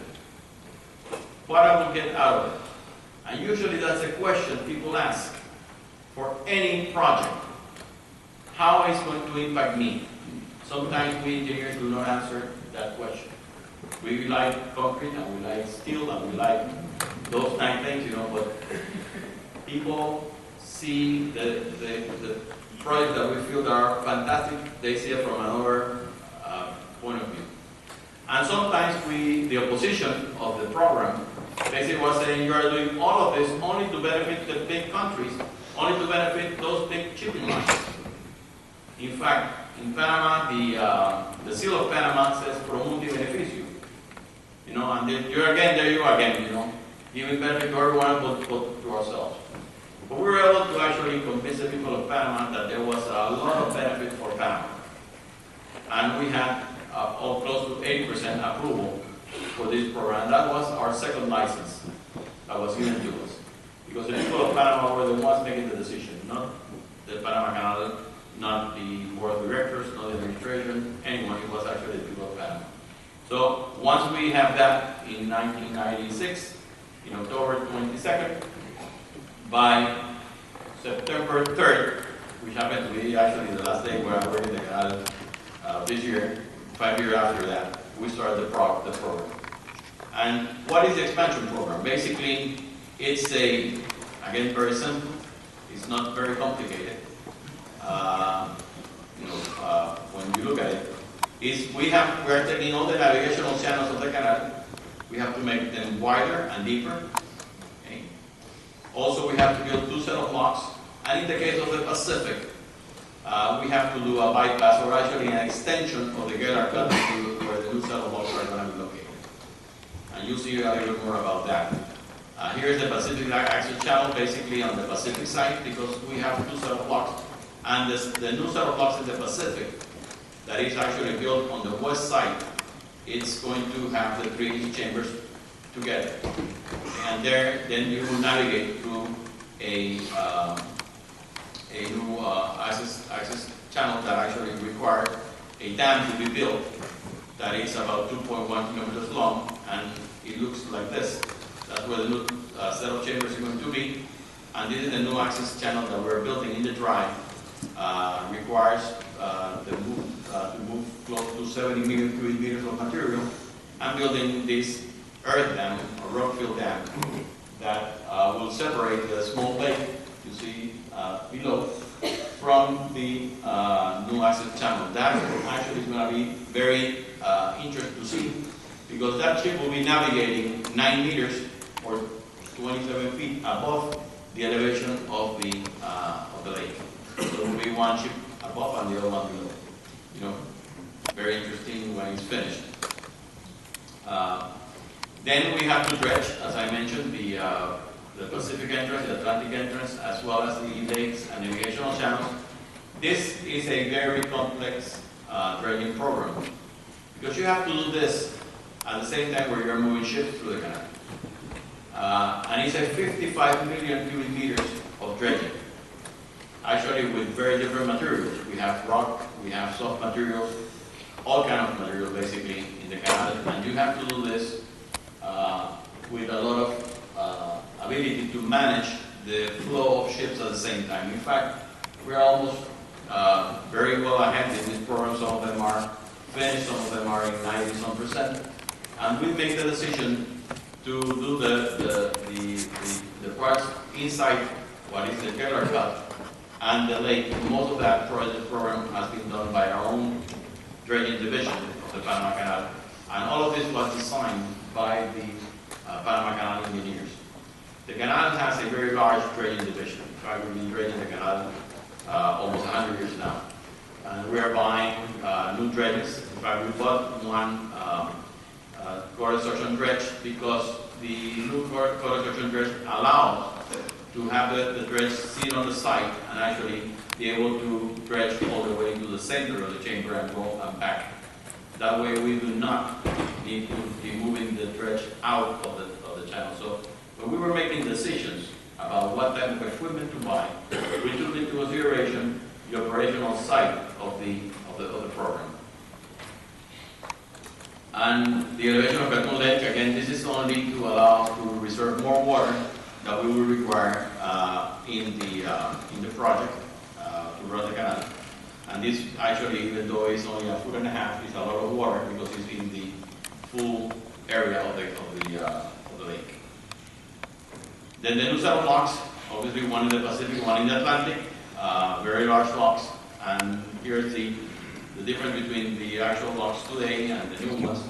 What I will get out of it? And usually that's a question people ask for any project. How is it going to impact me? Sometimes we engineers do not answer that question. We like concrete and we like steel and we like those kind of things, but people see the projects that we feel that are fantastic, they see it from another point of view. And sometimes the opposition of the program, basically was saying you are doing all of this only to benefit the big countries, only to benefit those big shipping lines. In fact, in Panama, the seal of Panama says pro mundi beneficio. And then there you are again, giving benefit to everyone but to ourselves. But we were able to actually convince the people of Panama that there was a lot of benefit for Panama. And we had close to 80% approval for this program. That was our second license that was given to us. Because the people of Panama were the ones making the decision, not the Panama Canal, not the board of directors, not the administration, anyone. It was actually the people of Panama. So once we have that in 1996, in October 22nd, by September 3rd, which happened to be actually the last day where I worked in the canal this year, 5 years after that, we started the program. And what is the expansion program? Basically, it's again, very simple. It's not very complicated. When you look at it, we are taking all the navigational channels of the canal. We have to make them wider and deeper. Okay? Also, we have to build 2 set of locks, and in the case of the Pacific, we have to do a bypass, or actually an extension of the Gaylor Cut where the new set of locks are going to be located. And you'll see a little bit more about that. Here's the Pacific access channel, basically on the Pacific side, because we have 2 set of locks. And the new set of locks in the Pacific, that is actually built on the west side, it's going to have the 3 chambers together. And there, then you will navigate through a new access channel that actually requires a dam to be built that is about 2.1 kilometers long, and it looks like this. That's where the new set of chambers are going to be. And this is the new access channel that we're building in the drive. Requires to move close to 70 million cubic meters of material, and building this earth dam or rock fill dam that will separate the small lake you see below from the new access channel. That actually is going to be very interesting to see, because that ship will be navigating 9 meters or 27 feet above the elevation of the lake. So there will be one ship above and the other one below. You know, very interesting when it's finished. Then we have to dredge, as I mentioned, the Pacific entrance, the Atlantic entrance, as well as the lakes and navigational channels. This is a very complex dredging program, because you have to do this at the same time where you're moving ships through the canal. And it's a 55 million cubic meters of dredging. Actually, with very different materials. We have rock, we have soft materials, all kinds of materials basically in the canal. And you have to do this with a lot of ability to manage the flow of ships at the same time. In fact, we're almost very well ahead in this program. Some of them are finished, some of them are in 90-some%. And we make the decision to do the parts inside what is the Gaylor Cut and the lake. Most of that program has been done by our own dredging division of the Panama Canal, and all of this was designed by the Panama Canal engineers. The canal has a very large dredging division. In fact, we've been dredging the canal almost 100 years now. And we are buying new dredges. In fact, we bought one core suction dredge because the new core suction dredge allows to have the dredge sit on the side and actually be able to dredge all the way to the center of the chamber and go and back. That way we do not need to be moving the dredge out of the channel. So when we were making decisions about what type of equipment to buy, we took into consideration the operational side of the program. And the elevation of Beacon Lake, again, this is only to allow to reserve more water that we will require in the project to run the canal. And this actually, even though it's only 1.5 feet, is a lot of water because it's in the full area of the lake. Then the new set of locks, obviously one in the Pacific, one in the Atlantic, very large locks. And here's the difference between the actual locks today and the new ones.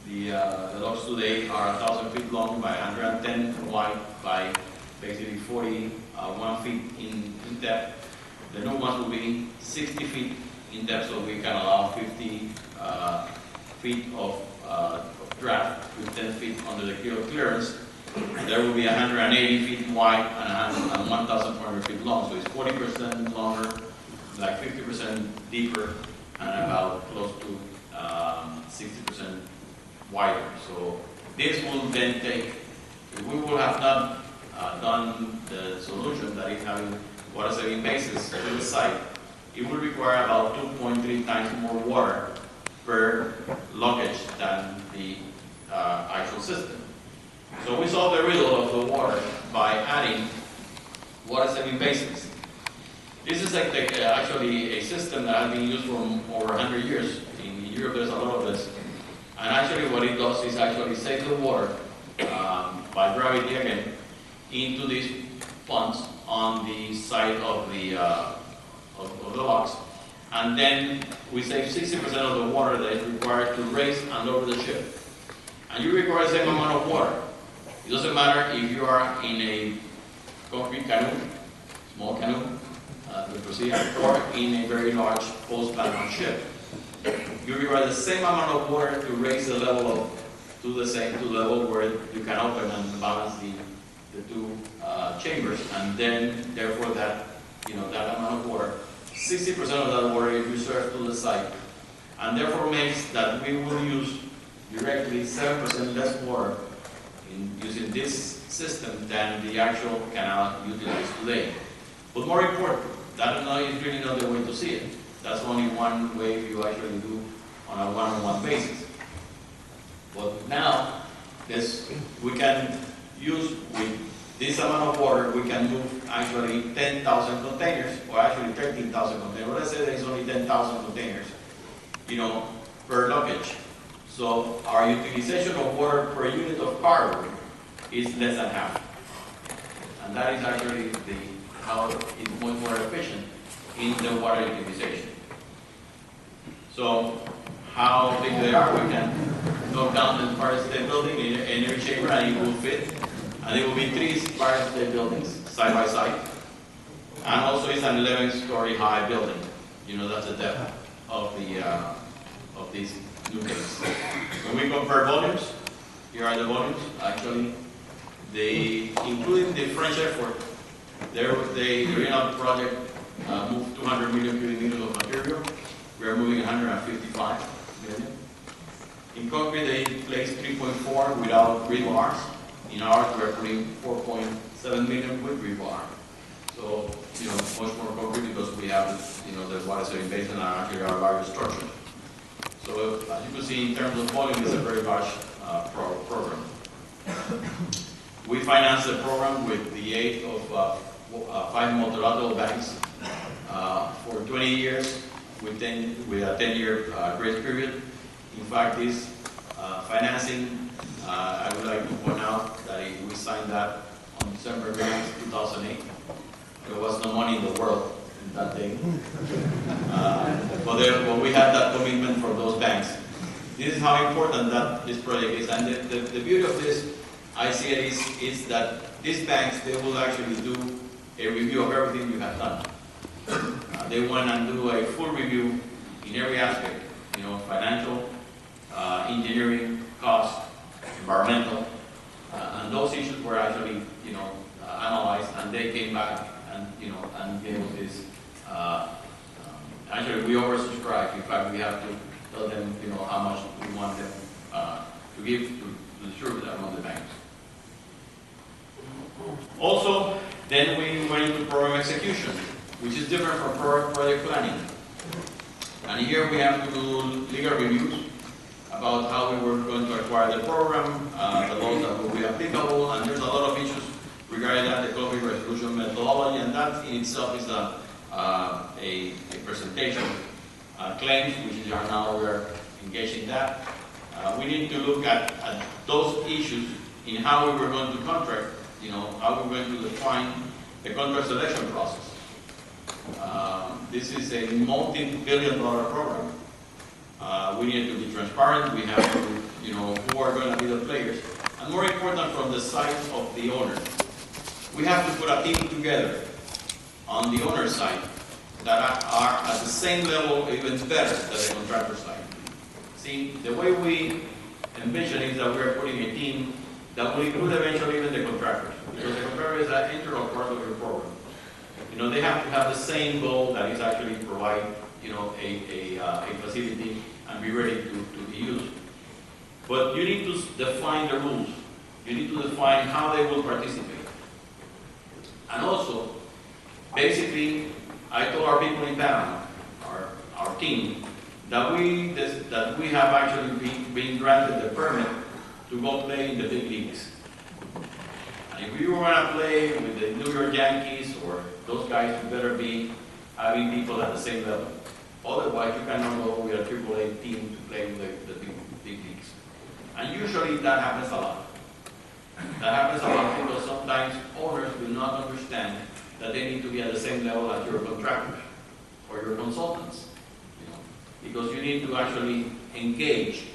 The locks today are 1,000 feet long by 110 wide by basically 41 feet in depth. The new ones will be 60 feet in depth, so we can allow 50 feet of draft with 10 feet under the keel clearance. And there will be 180 feet wide and 1,400 feet long, so it's 40% longer, like 50% deeper, and about close to 60% wider. So this will then take, if we will have not done the solution that is having water-saving bases to the site, it will require about 2.3 times more water per luggage than the actual system. So we solved the riddle of the water by adding water-saving basins. This is actually a system that has been used for over 100 years. In Europe, there's a lot of this. And actually what it does is actually save the water by gravity again into these ponds on the side of the locks. And then we save 60% of the water that is required to raise and lower the ship. And you require the same amount of water. It doesn't matter if you are in a concrete canoe, small canoe, to proceed, or in a very large post-Panama ship. You require the same amount of water to raise the level to the level where you can open and balance the two chambers, and then therefore that that amount of water, 60% of that water is reserved to the site, and therefore makes that we will use directly 7% less water in using this system than the actual canal utilized today. But more important, that is really not the way to see it. That's only one way you actually do on a one-on-one basis. But now, we can use with this amount of water, we can move actually 10,000 containers, or actually 13,000 containers. Let's say there's only 10,000 containers, per luggage. So our utilization of water per unit of cargo is less than half. And that is actually how it's much more efficient in the water utilization. So how big they are, we can go down the Empire State Building in every chamber and it will fit. And it will be 3 Empire State buildings side by side. And also it's an 11-story high building. That's the depth of these new things. When we compare volumes, here are the volumes. Actually, including the French effort, the original project moved 200 million cubic meters of material. We are moving 155 million. In concrete, they placed 3.4 without rebars. In ours, we are putting 4.7 million with rebar. So, much more concrete because we have, the water saving basin and actually our largest structure. So, as you can see, in terms of volume, it's a very large program. We financed the program with the aid of 5 multilateral banks for 20 years with a 10-year grace period. In fact, this financing, I would like to point out that we signed that on December 9, 2008. There was no money in the world in that day. But we had that commitment from those banks. This is how important that this project is. And the beauty of this, I see it, is that these banks, they will actually do a review of everything you have done. They want to do a full review in every aspect, financial, engineering, cost, environmental, and those issues were actually, analyzed, and they came back and gave us this. Actually, we oversubscribed. In fact, we have to tell them, how much we want them to give to distribute among the banks. Also, then we went into program execution, which is different from project planning. And here we have to do legal reviews about how we were going to acquire the program, the laws that will be applicable, and there's a lot of issues regarding that, the conflict resolution methodology, and that in itself is a presentation. Claims, which are now we're engaged in that. We need to look at those issues in how we were going to contract, how we're going to define the contract selection process. This is a multi-billion-dollar program. We need to be transparent. We have to, who are going to be the players. And more important, from the side of the owner. We have to put a team together on the owner side that are at the same level, even better than the contractor side. See, the way we envision is that we are putting a team that will include eventually even the contractors. Because the contractor is an integral part of your program. They have to have the same goal, that is actually provide, a facility and be ready to be used. But you need to define the rules. You need to define how they will participate. And also, basically, I told our people in Panama, our team, that we have actually been granted the permit to go play in the big leagues. And if we were going to play with the New York Yankees or those guys, we better be having people at the same level. Otherwise, you cannot go with a AAA team to play with the big leagues. And usually that happens a lot. That happens a lot because sometimes owners will not understand that they need to be at the same level as your contractors or your consultants. Because you need to actually engage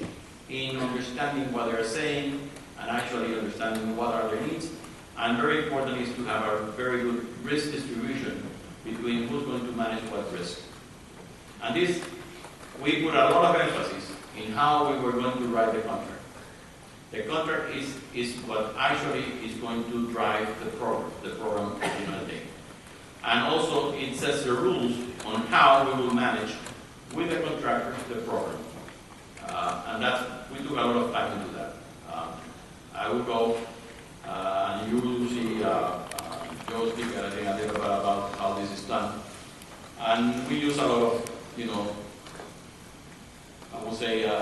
in understanding what they're saying and actually understanding what are their needs And very important is to have a very good risk distribution between who's going to manage what risk. And this, we put a lot of emphasis in how we were going to write the contract. The contract is what actually is going to drive the program at the end of the day. And also it sets the rules on how we will manage with the contractor the program. And we took a lot of time to do that. I will go, and you will see Joe speak, I think, a little bit about how this is done. And we use a lot of, I would say, a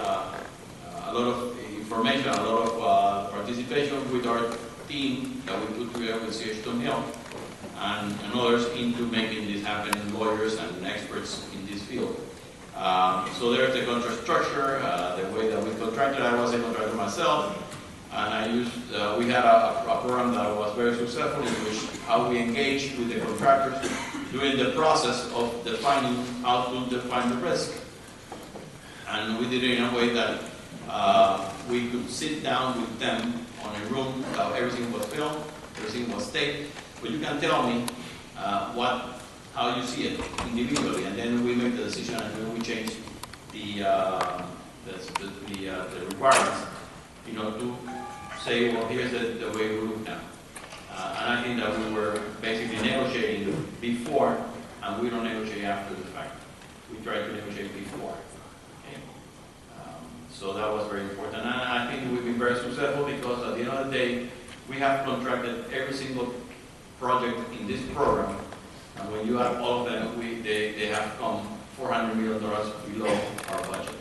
lot of information, a lot of participation with our team that we put together with C.H. Hill and others into making this happen, lawyers and experts in this field. So there's the contract structure, the way that we contracted. I was a contractor myself, and I used, we had a program that was very successful in which how we engaged with the contractors during the process of defining how to define the risk. And we did it in a way that we could sit down with them on a room that everything was filmed, everything was taped, but you can tell me how you see it individually, and then we make the decision and then we change the requirements, to say, well, here's the way we look now. And I think that we were basically negotiating before, and we don't negotiate after the fact. We try to negotiate before. Okay? So that was very important. And I think we've been very successful because at the end of the day, we have contracted every single project in this program. And when you have all of them, they have come $400 million below our budget.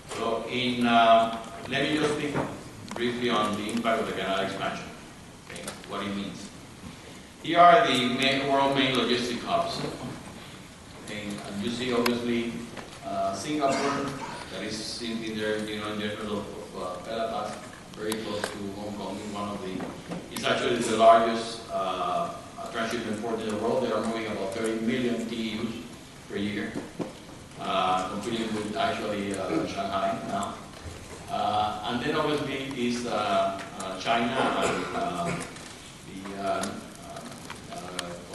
So let me just speak briefly on the impact of the canal expansion, okay, what it means. Here are the world main logistic hubs. Okay, and you see obviously Singapore, that is seen in there, in the middle of Pelapas, very close to Hong Kong. It's actually the largest transshipment port in the world. They are moving about 30 million TEUs per year, competing with actually Shanghai now. And then obviously is China and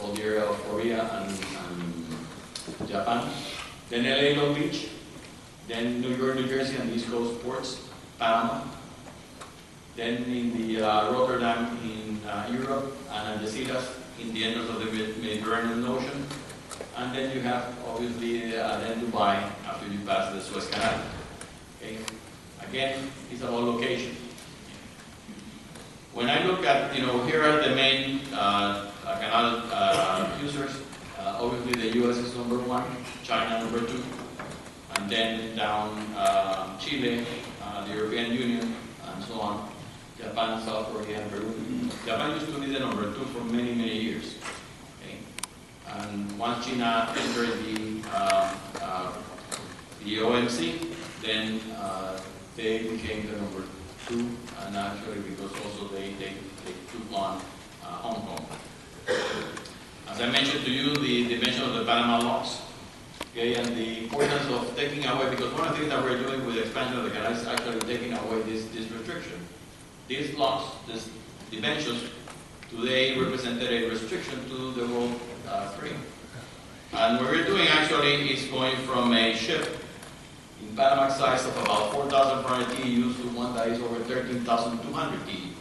all the area of Korea and Japan. Then LA Long Beach, then New York, New Jersey and East Coast ports, Panama. Then in the Rotterdam in Europe, and Algeciras in the entrance of the Mediterranean Ocean. And then you have obviously then Dubai after you pass the Suez Canal. Okay. Again, it's about location. When I look at, here are the main canal users. Obviously the US is number one, China number two, and then down Chile, the European Union, and so on. Japan, South Korea, and Peru. Japan used to be the number two for many, many years. Okay? And once China entered the OMC, then they became the number two, and actually because also they took on Hong Kong. As I mentioned to you, the dimension of the Panama locks, okay, and the importance of taking away, because one of the things that we're doing with the expansion of the canal is actually taking away this restriction. These locks, these dimensions, today represented a restriction to the world trade. And what we're doing actually is going from a ship in Panama size of about 4,400 TEUs to one that is over 13,200 TEUs.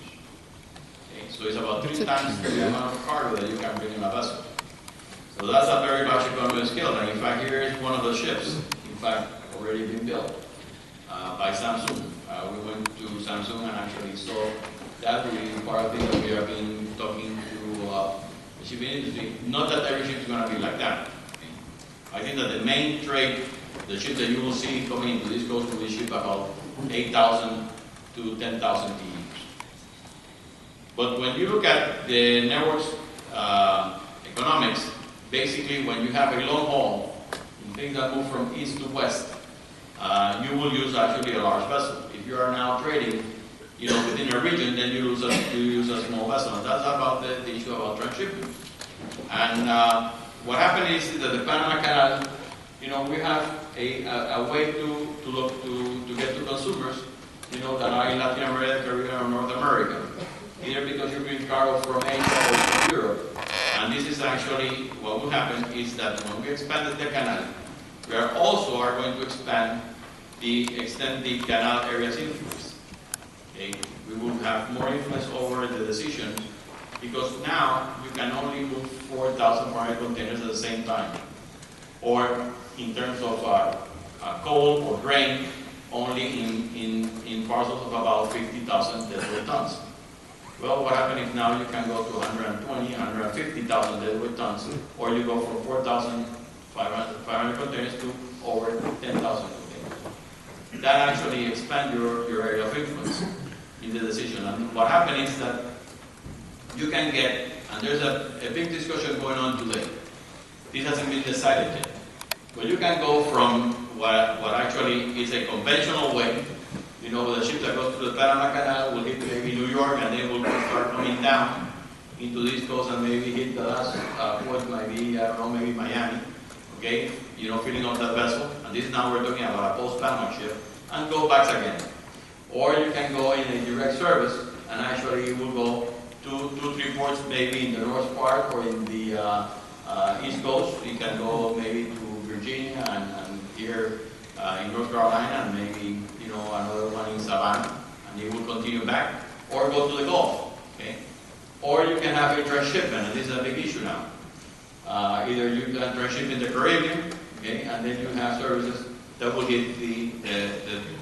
Okay, so it's about 3 times the amount of cargo that you can bring in a vessel. So that's a very large economy of scale. And in fact, here is one of the ships, in fact, already been built by Samsung. We went to Samsung and actually saw that. We part of it that we have been talking to the shipping industry. Not that every ship is going to be like that. Okay. I think that the main trade, the ship that you will see coming into this coast will be ship about 8,000 to 10,000 TEUs. But when you look at the network's economics, basically when you have a long haul, things that move from east to west, you will use actually a large vessel. If you are now trading, within a region, then you use a small vessel. And that's about the issue about transshipment. And what happened is that the Panama Canal, we have a way to get to consumers you know, that are in Latin America, Caribbean, or North America. Either because you bring cargo from Asia or from Europe. And this is actually, what will happen is that when we expanded the canal, we are going to expand extend the canal area's influence. Okay? We will have more influence over the decision because now you can only move 4,400 containers at the same time. Or in terms of coal or grain, only in parcels of about 50,000 deadweight tons. Well, what happens if now you can go to 120, 150,000 deadweight tons, or you go from 4,500 containers to over 10,000 containers? That actually expands your area of influence in the decision. And what happens is that you can get, and there's a big discussion going on today. This hasn't been decided yet. But you can go from what actually is a conventional way, you know, the ship that goes through the Panama Canal will hit maybe New York and then will start coming down into the East Coast and maybe hit the last port, maybe, I don't know, maybe Miami, okay? You know, filling up that vessel. And this now we're talking about a post-Panama ship and go back again. Or you can go in a direct service and actually you will go two, three ports maybe in the north part or in the East Coast. You can go maybe to Virginia and here in North Carolina and maybe, you know, another one in Savannah, and you will continue back, or go to the Gulf, okay? Or you can have a transshipment, and this is a big issue now. Either you can transship in the Caribbean, okay, and then you have services that will hit the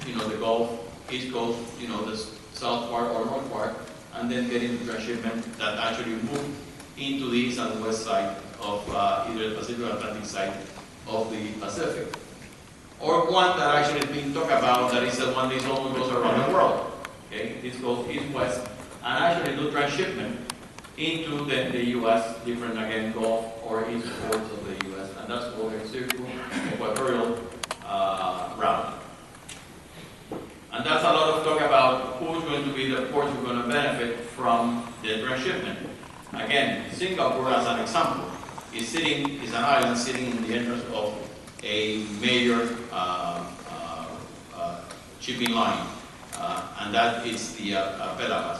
you know, the Gulf, East Coast, you know, the south part or north part, and then get into transshipment that actually move into the east and west side of either the Pacific or Atlantic side of the Pacific. Or one that actually is being talked about, that is the one that almost goes around the world. Okay, this goes east-west, and actually do transshipment into the U.S., different again Gulf or east ports of the U.S., and that's called a circumequatorial route. And that's a lot of talk about who's going to be the ports who are going to benefit from the transshipment. Again, Singapore, as an example, is an island sitting in the entrance of a major shipping line, and that is the Pelapas.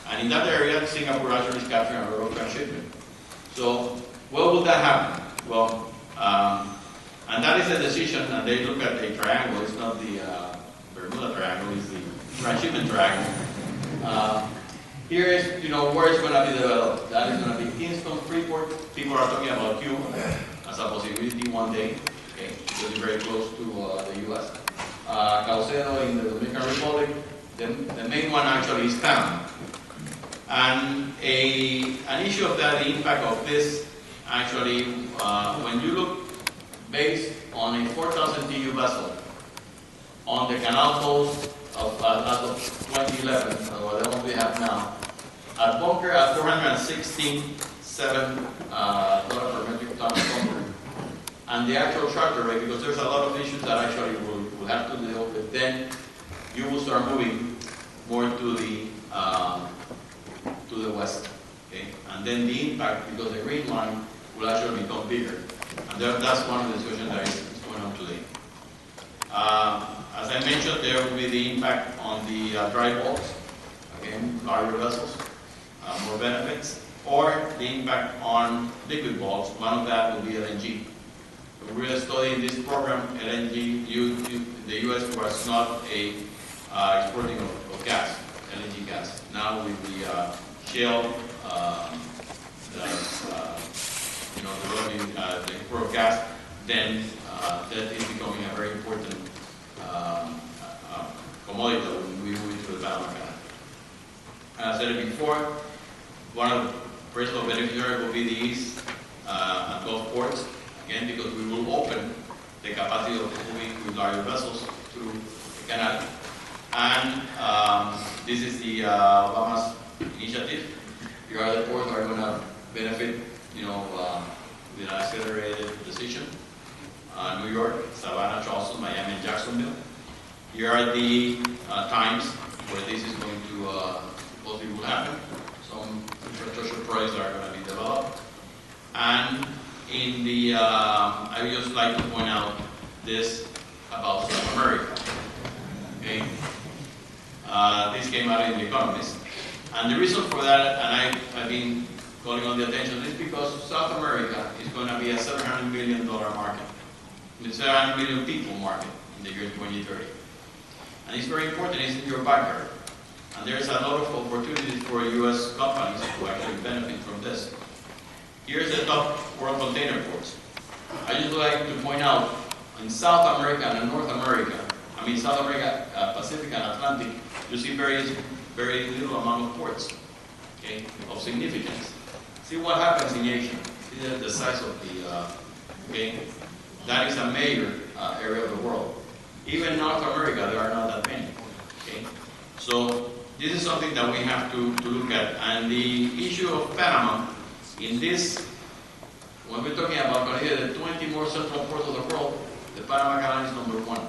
And in that area, Singapore actually is capturing a lot of transshipment. So, what would that happen? Well, and that is a decision, and they look at a triangle. It's not the Bermuda Triangle; it's the transshipment triangle. Here is, you know, where it's going to be developed. That is going to be Kingston, Freeport. People are talking about Cuba as a possibility one day. Okay, because it's very close to the U.S. Caucedo in the Dominican Republic. The main one actually is Panama. And an issue of that, the impact of this, actually, when you look based on a 4,000 TEU vessel on the canal coast of as of 2011, or the one we have now, at bunker at $416.7 per metric ton bunker. And the actual charter rate, because there's a lot of issues that actually we'll have to deal with, then you will start moving more to the west, okay? And then the impact, because the green line will actually become bigger. And that's one of the discussions that is going on today. As I mentioned, there will be the impact on the dry bulks, again, larger vessels, more benefits, or the impact on liquid bulks. One of that will be LNG. We're going to study in this program LNG. The U.S. was not exporting of gas, LNG gas. Now with the shale, developing the import of gas, then that is becoming a very important commodity when we move into the Panama Canal. As I said it before, one of the principal beneficiaries will be the East and Gulf ports, again, because we will open the capacity of moving with larger vessels through the canal. And this is the Obama's initiative. Here are the ports that are going to benefit, with an accelerated decision. New York, Savannah, Charleston, Miami, and Jacksonville. Here are the times where this is going to possibly will happen. Some infrastructure projects are going to be developed. And in the, I would just like to point out this about South America. Okay, This came out in The Economist. And the reason for that, and I've been calling on the attention, is because South America is going to be a $700 million market. It's a 700 million people market in the year 2030. And it's very important, it's in your backyard. And there's a lot of opportunities for U.S. companies to actually benefit from this. Here's the top world container ports. I just like to point out, in South America and North America, South America, Pacific and Atlantic, you see very little amount of ports, okay, of significance. See what happens in Asia. See the size of the, okay, that is a major area of the world. Even North America, there are not that many, okay. So this is something that we have to look at. And the issue of Panama, in this, when we're talking about the 20 more central ports of the world, the Panama Canal is number 1.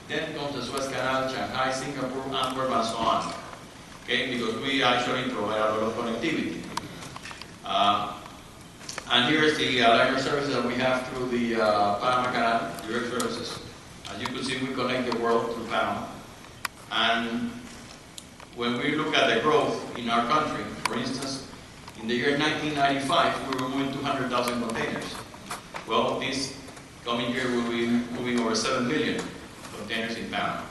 Then comes the Suez Canal, Shanghai, Singapore, Antwerp, and so on. Okay, because we actually provide a lot of connectivity. And here's the liner service that we have through the Panama Canal, direct services. As you can see, we connect the world through Panama. And when we look at the growth in our country, for instance, in the year 1995, we were moving 200,000 containers. Well, this coming year we'll be moving over 7 million containers in Panama.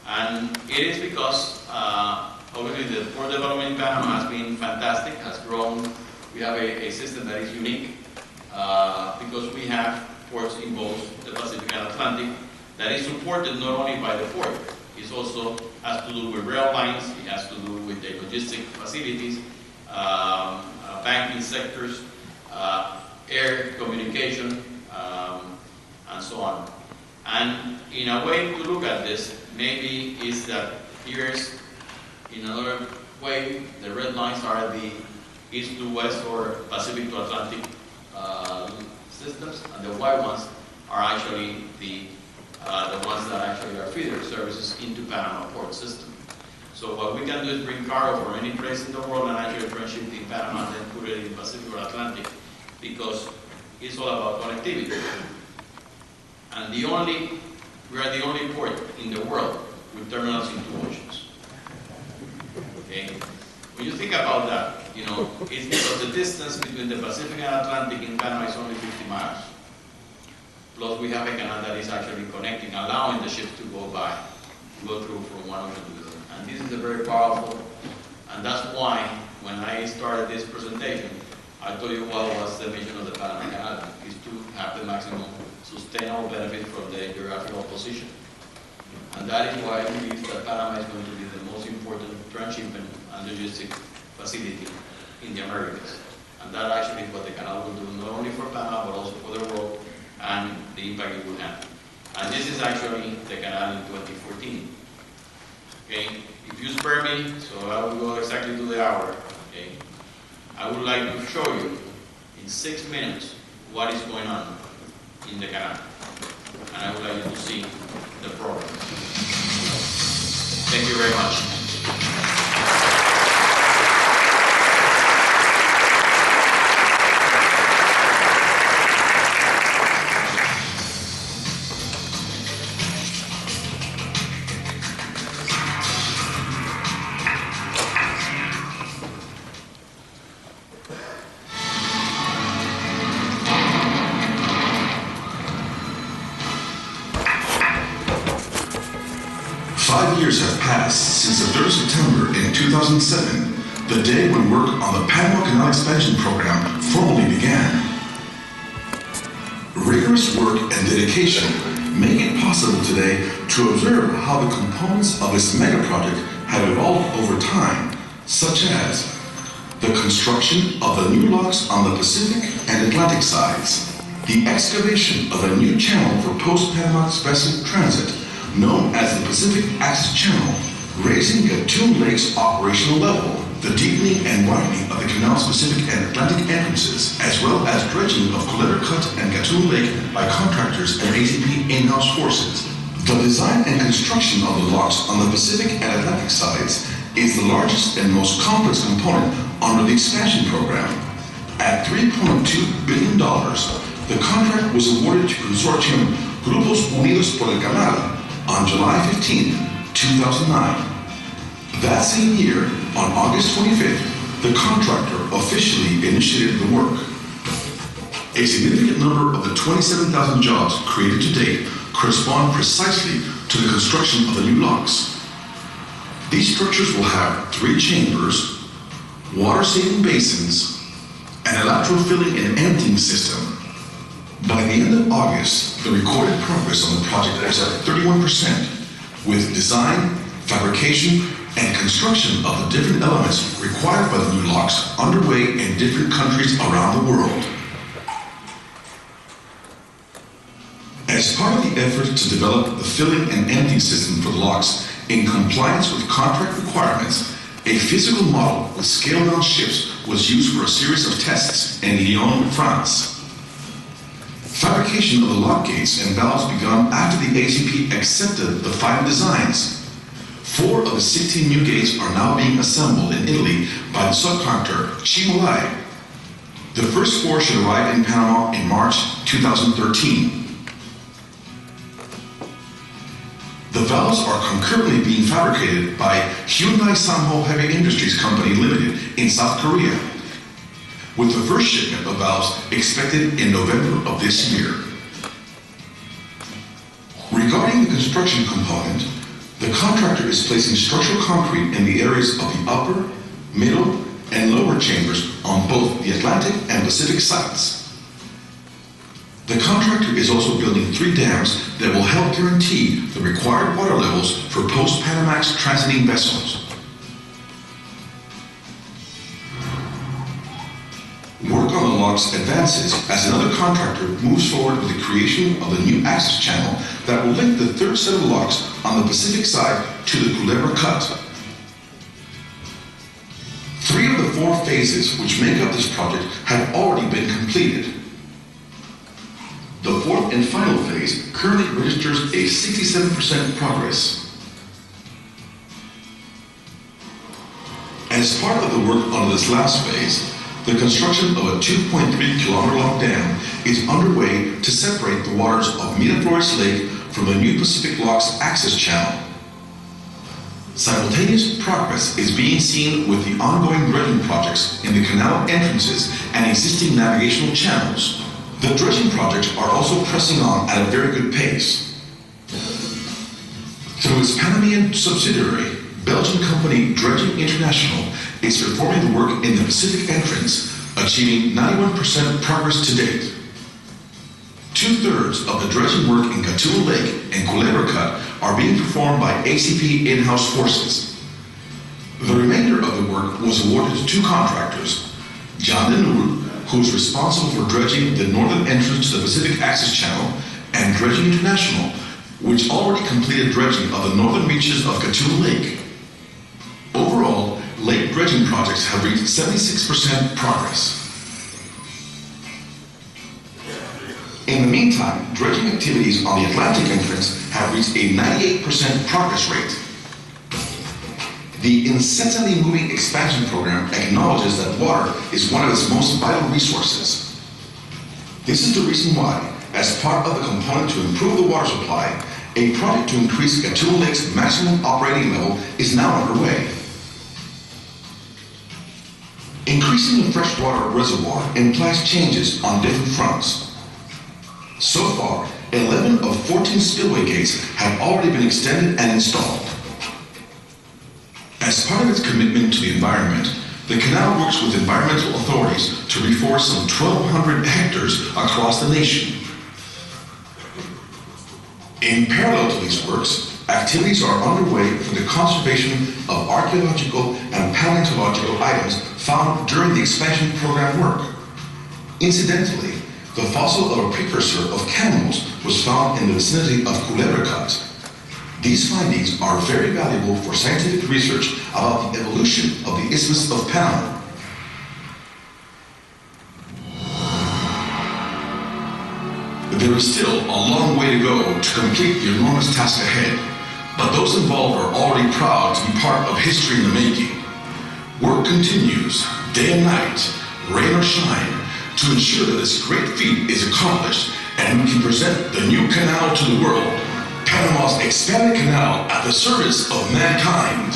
And it is because, obviously, the port development in Panama has been fantastic, has grown. We have a system that is unique because we have ports in both the Pacific and Atlantic that is supported not only by the port, it also has to do with rail lines, it has to do with the logistic facilities, banking sectors, air communication, and so on. And in a way to look at this, maybe is that here's, in another way, the red lines are the east to west or Pacific to Atlantic systems, and the white ones are actually the ones that actually are feeder services into Panama port system. So what we can do is bring cargo from any place in the world and actually transship it in Panama and then put it in Pacific or Atlantic, because it's all about connectivity. And we are the only port in the world with terminals in 2 oceans. Okay? When you think about that, it's because the distance between the Pacific and Atlantic in Panama is only 50 miles. Plus we have a canal that is actually connecting, allowing the ships to go by, to go through from one ocean to the other. And this is a very powerful, and that's why when I started this presentation, I told you what was the mission of the Panama Canal, is to have the maximum sustainable benefit from the geographical position. And that is why I believe that Panama is going to be the most important transshipment and logistic facility in the Americas. And that actually is what the canal will do, not only for Panama, but also for the world, and the impact it will have. And this is actually the canal in 2014. Okay, if you spare me, so I will go exactly to the hour, okay, I would like to show you in 6 minutes what is going on in the canal. And I would like you to see the program. Thank you very much. 5 years have passed since the 3rd of September in 2007, the day when work on the Panama Canal expansion program formally began. Rigorous work and dedication make it possible today to observe how the components of this mega project have evolved over time, such as the construction of the new locks on the Pacific and Atlantic sides, the excavation of a new channel for post-Panama Express transit, known as the Pacific Access Channel, raising Gatun Lake's operational level, the deepening and widening of the canal's Pacific and Atlantic entrances, as well as dredging of Coletta Cut and Gatun Lake by contractors and ACP in-house forces. The design and construction of the locks on the Pacific and Atlantic sides is the largest and most complex component under the expansion program. At $3.2 billion, the contract was awarded to consortium Grupos Unidos por el Canal on July 15, 2009. That same year, on August 25th, the contractor officially initiated the work. A significant number of the 27,000 jobs created to date correspond precisely to the construction of the new locks. These structures will have 3 chambers, water-saving basins, an electro-filling and emptying system. By the end of August, the recorded progress on the project was at 31%, with design, fabrication, and construction of the different elements required by the new locks underway in different countries around the world. As part of the effort to develop the filling and emptying system for the locks in compliance with contract requirements, a physical model with scaled-down ships was used for a series of tests in Lyon, France. Fabrication of the lock gates and valves began after the ACP accepted the final designs. 4 of the 16 new gates are now being assembled in Italy by the subcontractor Chimolai. The first 4 should arrive in Panama in March 2013. The valves are concurrently being fabricated by Hyundai Samho Heavy Industries Company Limited in South Korea, with the first shipment of valves expected in November of this year. Regarding the construction component, the contractor is placing structural concrete in the areas of the upper, middle, and lower chambers on both the Atlantic and Pacific sites. The contractor is also building 3 dams that will help guarantee the required water levels for post-Panamax transiting vessels. Work on the locks advances as another contractor moves forward with the creation of the new access channel that will link the 3rd set of locks on the Pacific side to the Culebra Cut. 3 of the 4 phases which make up this project have already been completed. The 4th and final phase currently registers a 67% progress. As part of the work on this last phase, the construction of a 2.3-kilometer long dam is underway to separate the waters of Miraflores Lake from the new Pacific Locks access channel. Simultaneous progress is being seen with the ongoing dredging projects in the canal entrances and existing navigational channels. The dredging projects are also pressing on at a very good pace. Through its Panamanian subsidiary, Belgian company Dredging International is performing the work in the Pacific entrance, achieving 91% progress to date. 2/3 of the dredging work in Gatun Lake and Culebra Cut are being performed by ACP in-house forces. The remainder of the work was awarded to 2 contractors, John Denur, who is responsible for dredging the northern entrance to the Pacific Access Channel, and Dredging International, which already completed dredging of the northern reaches of Gatun Lake. Overall, lake dredging projects have reached 76% progress. In the meantime, dredging activities on the Atlantic entrance have reached a 98% progress rate. The incessantly moving expansion program acknowledges that water is one of its most vital resources. This is the reason why, as part of the component to improve the water supply, a project to increase Gatun Lake's maximum operating level is now underway. Increasing the freshwater reservoir implies changes on different fronts. So far, 11 of 14 spillway gates have already been extended and installed. As part of its commitment to the environment, the canal works with environmental authorities to reforest some 1,200 hectares across the nation. In parallel to these works, activities are underway for the conservation of archaeological and paleontological items found during the expansion program work. Incidentally, the fossil of a precursor of camels was found in the vicinity of Culebra Cut. These findings are very valuable for scientific research about the evolution of the Isthmus of Panama. There is still a long way to go to complete the enormous task ahead, but those involved are already proud to be part of history in the making. Work continues, day and night, rain or shine, to ensure that this great feat is accomplished and we can present the new canal to the world, Panama's expanded canal at the service of mankind.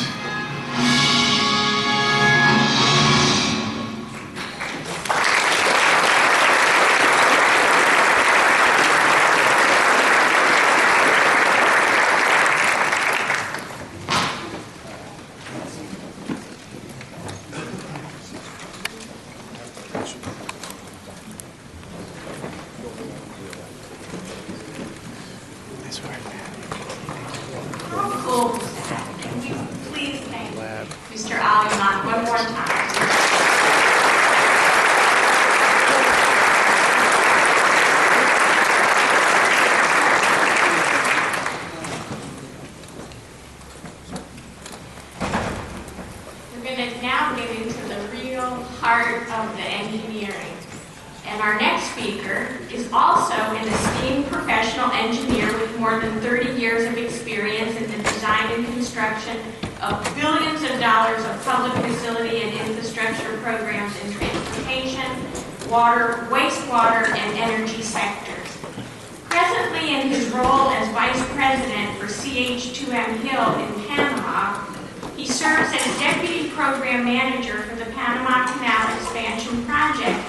art of the engineering. And our next speaker is also an esteemed professional engineer with more than 30 years of experience in the design and construction of billions of dollars of public facility and infrastructure programs in transportation, water, wastewater, and energy sectors. Presently in his role as Vice President for CH2M Hill in Panama, he serves as Deputy Program Manager for the Panama Canal Expansion Project,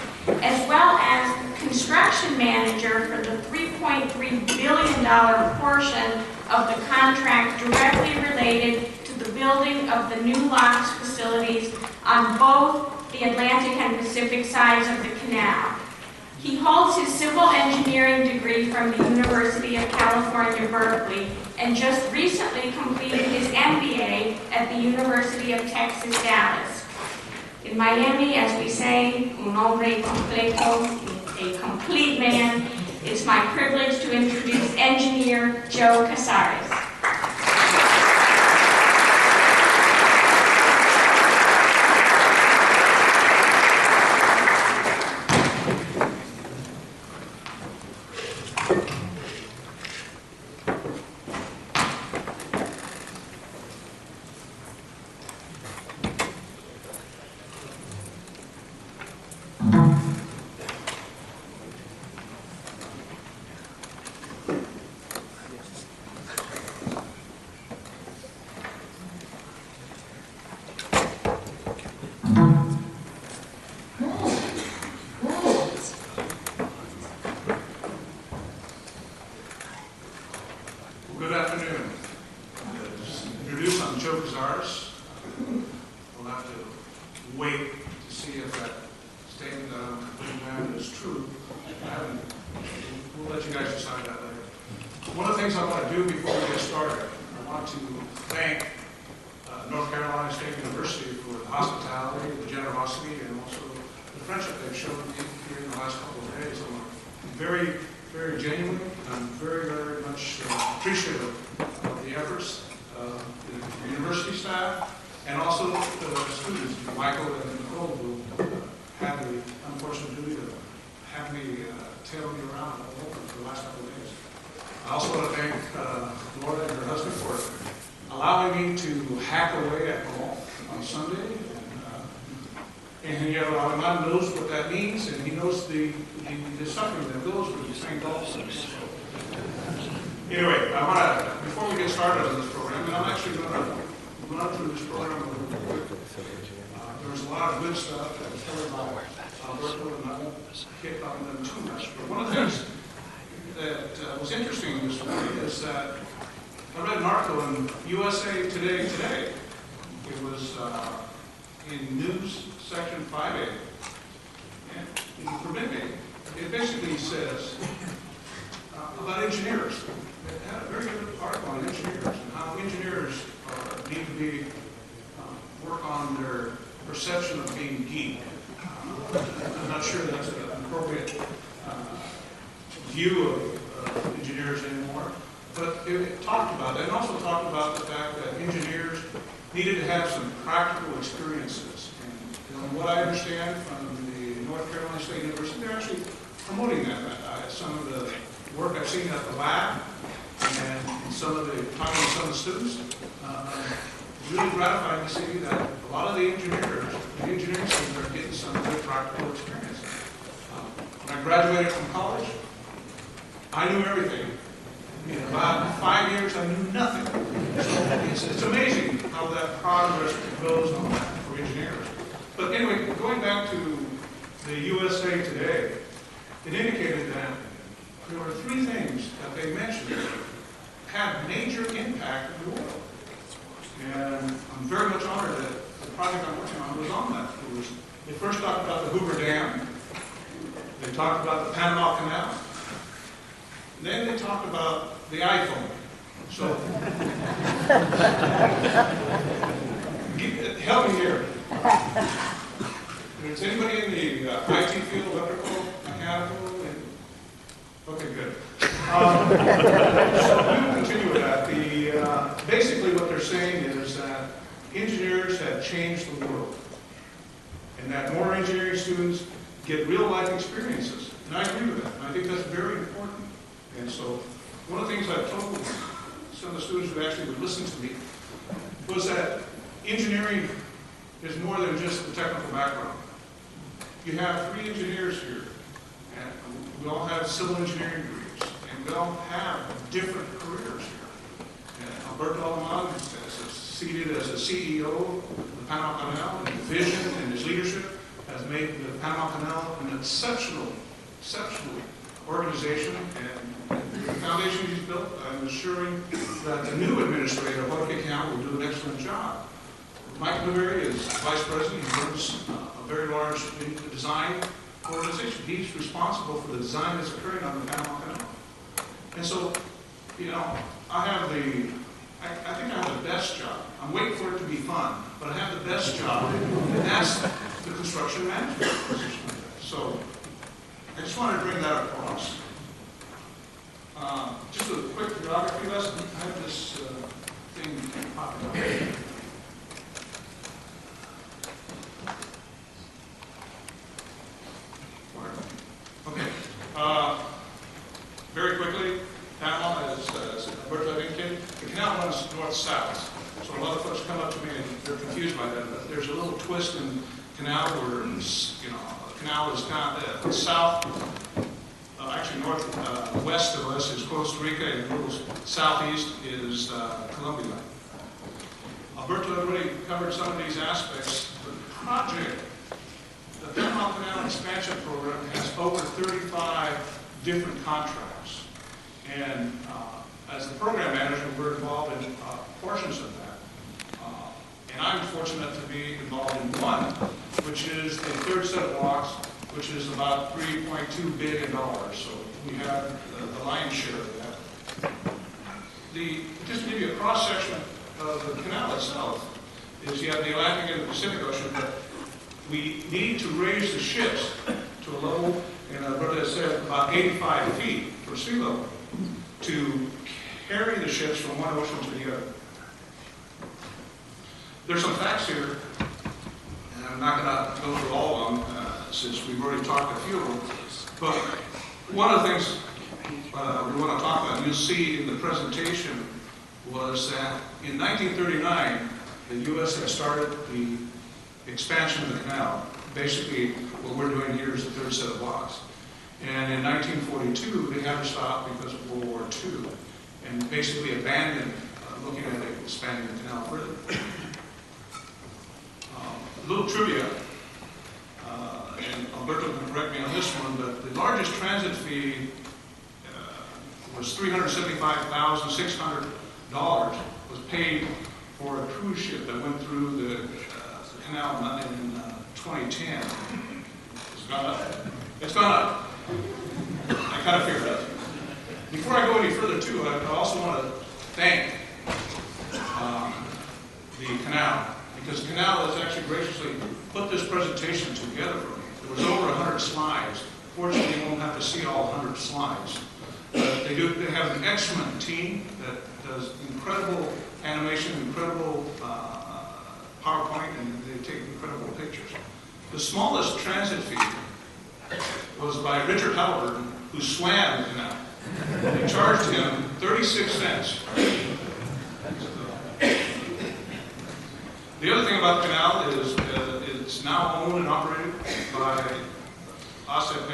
as well as Construction Manager for the $3.3 billion portion of the contract directly related to the building of the new locks facilities on both the Atlantic and Pacific sides of the canal. He holds his civil engineering degree from the University of California, Berkeley, and just recently completed his MBA at the University of Texas, Dallas. In Miami, as we say, un hombre completo, a complete man, it's my privilege to introduce engineer Joe Casares. Good afternoon. Just introduce, I'm Joe Casares. We'll have to wait to see if that statement that I'm putting down is true. We'll let you guys decide that later. One of the things I want to do before we get started, I want to thank North Carolina State University for the hospitality, the generosity, and also the friendship they've shown me here in the last couple of days. I'm very genuine. I'm very much appreciative of the efforts of the university staff and also the students, Michael and Nicole, who had the unfortunate duty to have me tail me around all over for the last couple of days. I also want to thank Laura and her husband for allowing me to hack away at golf on Sunday. And you know, Alamán knows what that means, and he knows the suffering that goes with playing golf. Anyway, I want to, before we get started on this program, and I'm actually going to run through this program a little quick. There's a lot of good stuff that was covered by Alberto, and I won't hit on them too much. But one of the things that was interesting this morning is that I read an article in USA Today. It was in news section 5A, and if you permit me, it basically says about engineers. It had a very good article on engineers and how engineers need to be work on their perception of being geek. I'm not sure that's an appropriate view of engineers anymore, but it talked about that, and also talked about the fact that engineers needed to have some practical experiences. And what I understand from the North Carolina State University, they're actually promoting that. Some of the work I've seen at the lab and some of the talking to some of the students, really gratifying to see that a lot of the engineering students are getting some good practical experience. When I graduated from college, I knew everything. In about 5 years, I knew nothing. So it's amazing how that progress goes on for engineers. But anyway, going back to the USA Today, it indicated that there were 3 things that they mentioned that had major impact in the world. And I'm very much honored that the project I'm working on was on that. They first talked about the Hoover Dam. They talked about the Panama Canal. Then they talked about the iPhone. So, help me here. Is anybody in the IT field, electrical, mechanical? Okay, good. So we will continue with that. Basically what they're saying is that engineers have changed the world. and that more engineering students get real-life experiences. And I agree with that, and I think that's very important. And so, one of the things I've told some of the students who actually would listen to me was that engineering is more than just the technical background. You have 3 engineers here, and we all have civil engineering degrees, and we all have different careers here. And Alberto Alemán has succeeded as a CEO of the Panama Canal, and his vision and his leadership has made the Panama Canal an exceptional organization, and the foundation he's built, I'm assuring that the new administrator of Jorge Canal will do an excellent job. Mike Blueberry is vice president. He runs a very large design organization. He's responsible for the design that's occurring on the Panama Canal. And so, you know, I think I have the best job. I'm waiting for it to be fun, but I have the best job, and that's the construction management position. So, I just wanted to bring that across. Just a quick geography lesson. I have this thing popping up. Okay. Very quickly, Panama, as Alberto indicated, the canal runs north-south. So a lot of folks come up to me and they're confused by that. But there's a little twist in canal where, you know, the canal is kind of south, actually west of us is Costa Rica, and a little southeast is Colombia. Alberto already covered some of these aspects. The project, the Panama Canal Expansion Program, has over 35 different contracts. And as the program manager, we're involved in portions of that. And I'm fortunate to be involved in one, which is the third set of blocks, which is about $3.2 billion. So we have the lion's share of that. Just to give you a cross-section of the canal itself, is you have the Atlantic and the Pacific Ocean, but we need to raise the ships to a level, and Alberto said, about 85 feet from sea level, to carry the ships from one ocean to the other. There's some facts here, and I'm not going to go through all of them, since we've already talked a few of them, but one of the things we want to talk about, and you'll see in the presentation, was that in 1939, the U.S. had started the expansion of the canal. Basically, what we're doing here is the third set of blocks. And in 1942, they had to stop because of World War II, and basically abandoned looking at expanding the canal further. A little trivia, and Alberto can correct me on this one, but the largest transit fee was $375,600 was paid for a cruise ship that went through the canal in 2010. It's gone up. It's gone up. I kind of figured that. Before I go any further, too, I also want to thank the canal, because the canal has actually graciously put this presentation together for me. There was over 100 slides. Fortunately, you won't have to see all 100 slides. They have an excellent team that does incredible animation, incredible PowerPoint, and they take incredible pictures. The smallest transit fee was by Richard Halliburton, who swam the canal. They charged him 36 cents. The other thing about the canal is it's now owned and operated by ACP.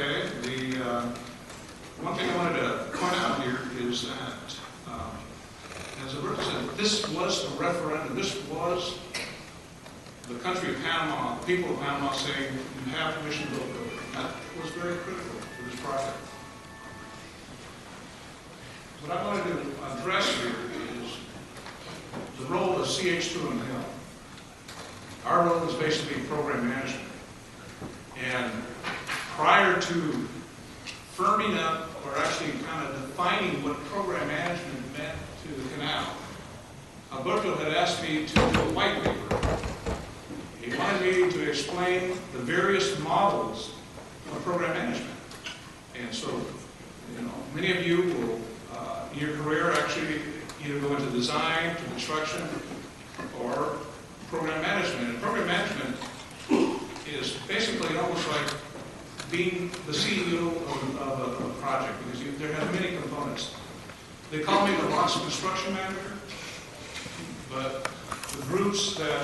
One thing I wanted to point out here is that, as Alberto said, this was a referendum. This was the country of Panama, the people of Panama saying, you have permission to build it. That was very critical for this project. What I wanted to address here is the role of CH2 in the Hill. Our role is basically program management. And prior to firming up, or actually kind of defining what program management meant to the canal, Alberto had asked me to do a white paper. He wanted me to explain the various models of program management. And so, you know, many of you will, in your career, actually either go into design, to construction, or program management. And program management is basically almost like being the CEO of a project, because there have many components. They call me the loss construction manager, but the groups that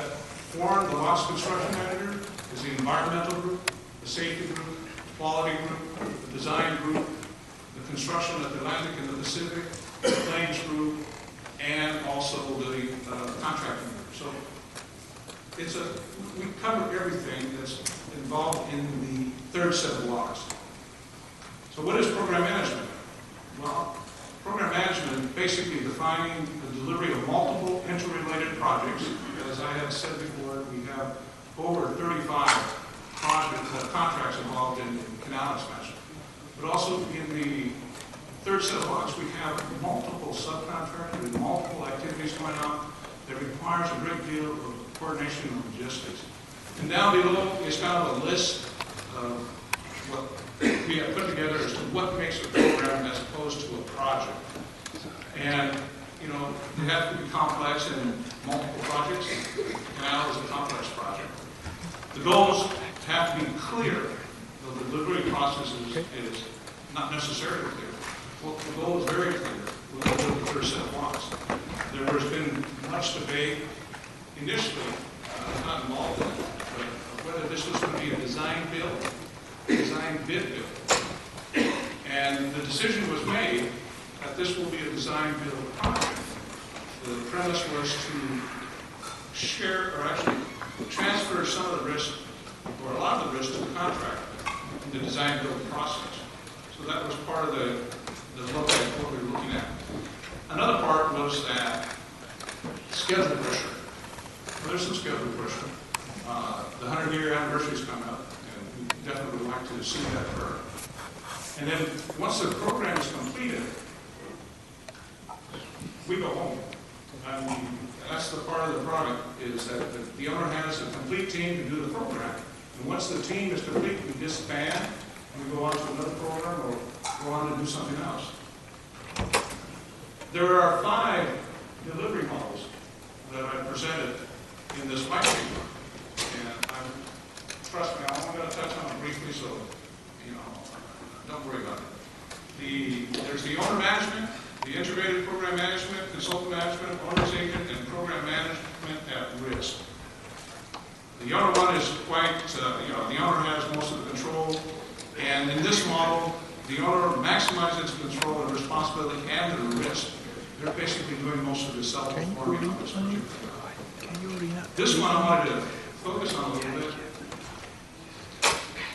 form the loss construction manager is the environmental group, the safety group, quality group, the design group, the construction of the Atlantic and the Pacific, the claims group, and also the contracting group. So we cover everything that's involved in the third set of laws. So what is program management? Well, program management is basically defining the delivery of multiple interrelated projects. As I had said before, we have over 35 contracts involved in canal expansion. But also in the third set of laws, we have multiple subcontractors with multiple activities going on that requires a great deal of coordination and logistics. And down below is kind of a list of what we have put together as to what makes a program as opposed to a project. And, you know, they have to be complex in multiple projects. The canal is a complex project. The goals have to be clear. The delivery process is not necessarily clear. Well, the goal is very clear with the third set of laws. There has been much debate initially, not involved in it, but whether this was going to be a design bid build. And the decision was made that this will be a design build project. The premise was to share, or actually transfer some of the risk, or a lot of the risk, to the contractor in the design build process. So that was part of the look at what we were looking at. Another part was that schedule pressure. Well, there's some schedule pressure. The 100-year anniversary is coming up, and we definitely would like to see that occur. And then once the program is completed, we go home. I mean, that's the part of the product, is that the owner has a complete team to do the program. And once the team is complete, we disband, and we go on to another program or go on to do something else. There are 5 delivery models that I presented in this white paper. And trust me, I'm only going to touch on it briefly, so, you know, don't worry about it. There's the owner management, the integrated program management, consultant management, owner's agent, and program management at risk. The owner one is quite, the owner has most of the control, and in this model, the owner maximizes control and responsibility and the risk. They're basically doing most of the self-performing on this project. This one I wanted to focus on a little bit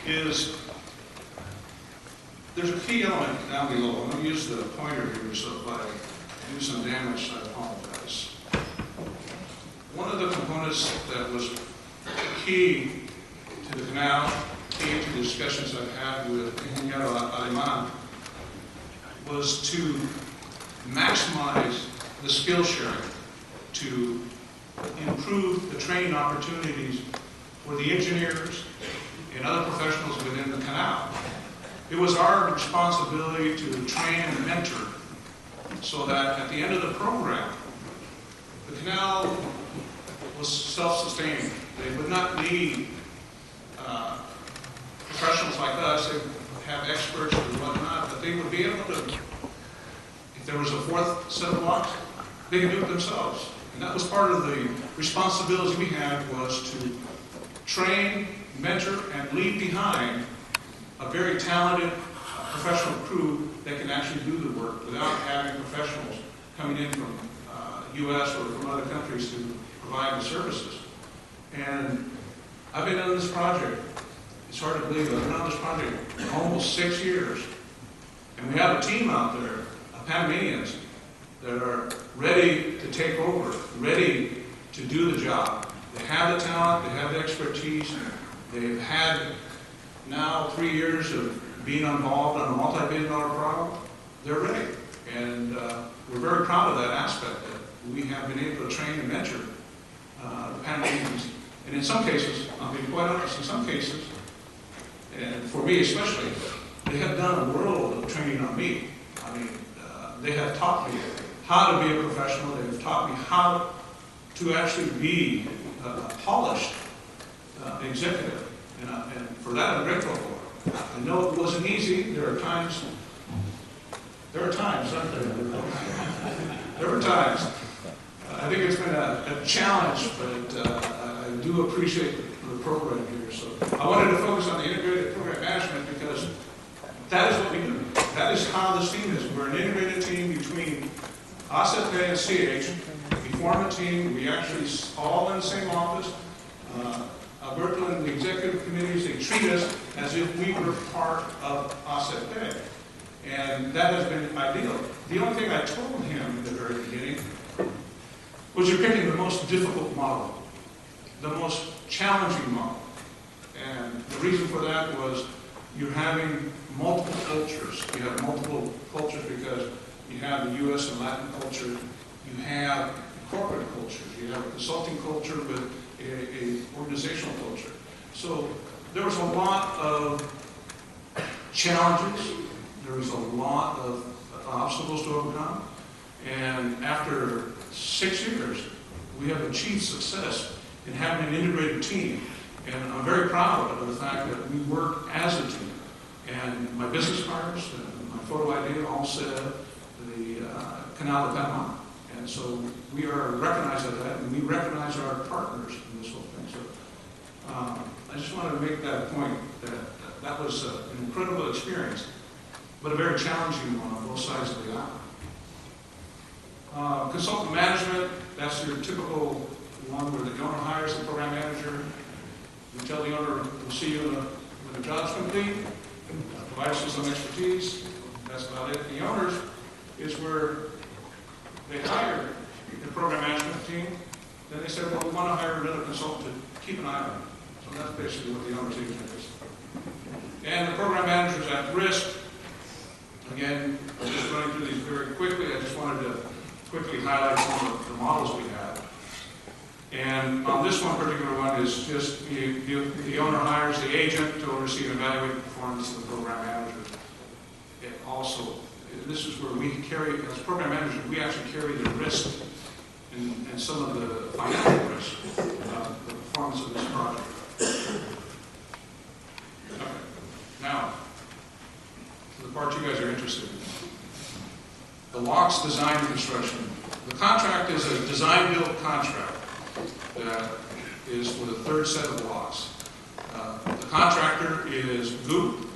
is there's a key element down below. I'm going to use the pointer here, so if I do some damage, I apologize. One of the components that was key to the canal, key to the discussions I've had with Ingeniero Aleman, was to maximize the skill sharing, to improve the training opportunities for the engineers and other professionals within the canal. It was our responsibility to train and mentor so that at the end of the program, the canal was self-sustaining. They would not need professionals like us. They have experts and whatnot, but they would be able to, if there was a 4th set of blocks, they could do it themselves. And that was part of the responsibility we had, was to train, mentor, and leave behind a very talented professional crew that can actually do the work without having professionals coming in from U.S. or from other countries to provide the services. And I've been on this project, it's hard to believe, I've been on this project almost 6 years. And we have a team out there of Panamanians that are ready to take over, ready to do the job. They have the talent, they have the expertise, they've had now 3 years of being involved on a multi-billion-dollar problem. They're ready. And we're very proud of that aspect, that we have been able to train and mentor the Panamanians. And in some cases, I'll be quite honest, in some cases, and for me especially, they have done a world of training on me. I mean, they have taught me how to be a professional. They have taught me how to actually be a polished executive. And for that, I'm grateful for. I know it wasn't easy. There are times, aren't there? There were times. I think it's been a challenge, but I do appreciate the program here. So I wanted to focus on the integrated program management because that is what we do. That is how this team is. We're an integrated team between OSFA and CH. We form a team. We actually all in the same office. Alberto and the executive committees, they treat us as if we were part of OSFA. And that has been ideal. The only thing I told him in the very beginning was you're picking the most difficult model, the most challenging model. And the reason for that was you're having multiple cultures. You have multiple cultures because you have the U.S. and Latin culture. You have corporate culture. You have a consulting culture with a organizational culture. So there was a lot of challenges. There was a lot of obstacles to overcome. And after 6 years, we have achieved success in having an integrated team. And I'm very proud of the fact that we work as a team. And my business partners, my photo ID all said the Canal de Panama. And so we are recognized at that, and we recognize our partners in this whole thing. So I just wanted to make that point that was an incredible experience, but a very challenging one on both sides of the aisle. Consultant management, that's your typical one where the owner hires the program manager. You tell the owner, we'll see you when the job's complete, provide us with some expertise. That's about it. The owners is where they hire the program management team. Then they say, well, we want to hire another consultant to keep an eye on it. So that's basically what the owner's agent is. And the program manager's at risk. Again, I'm just running through these very quickly. I just wanted to quickly highlight some of the models we have. And on this one particular one is just the owner hires the agent to oversee and evaluate the performance of the program manager. And also, this is where we carry, as program manager, we actually carry the risk and some of the financial risk of the performance of this project. Okay. Now, the part you guys are interested in. The locks design and construction. The contract is a design-build contract that is for the third set of locks. The contractor is Goop.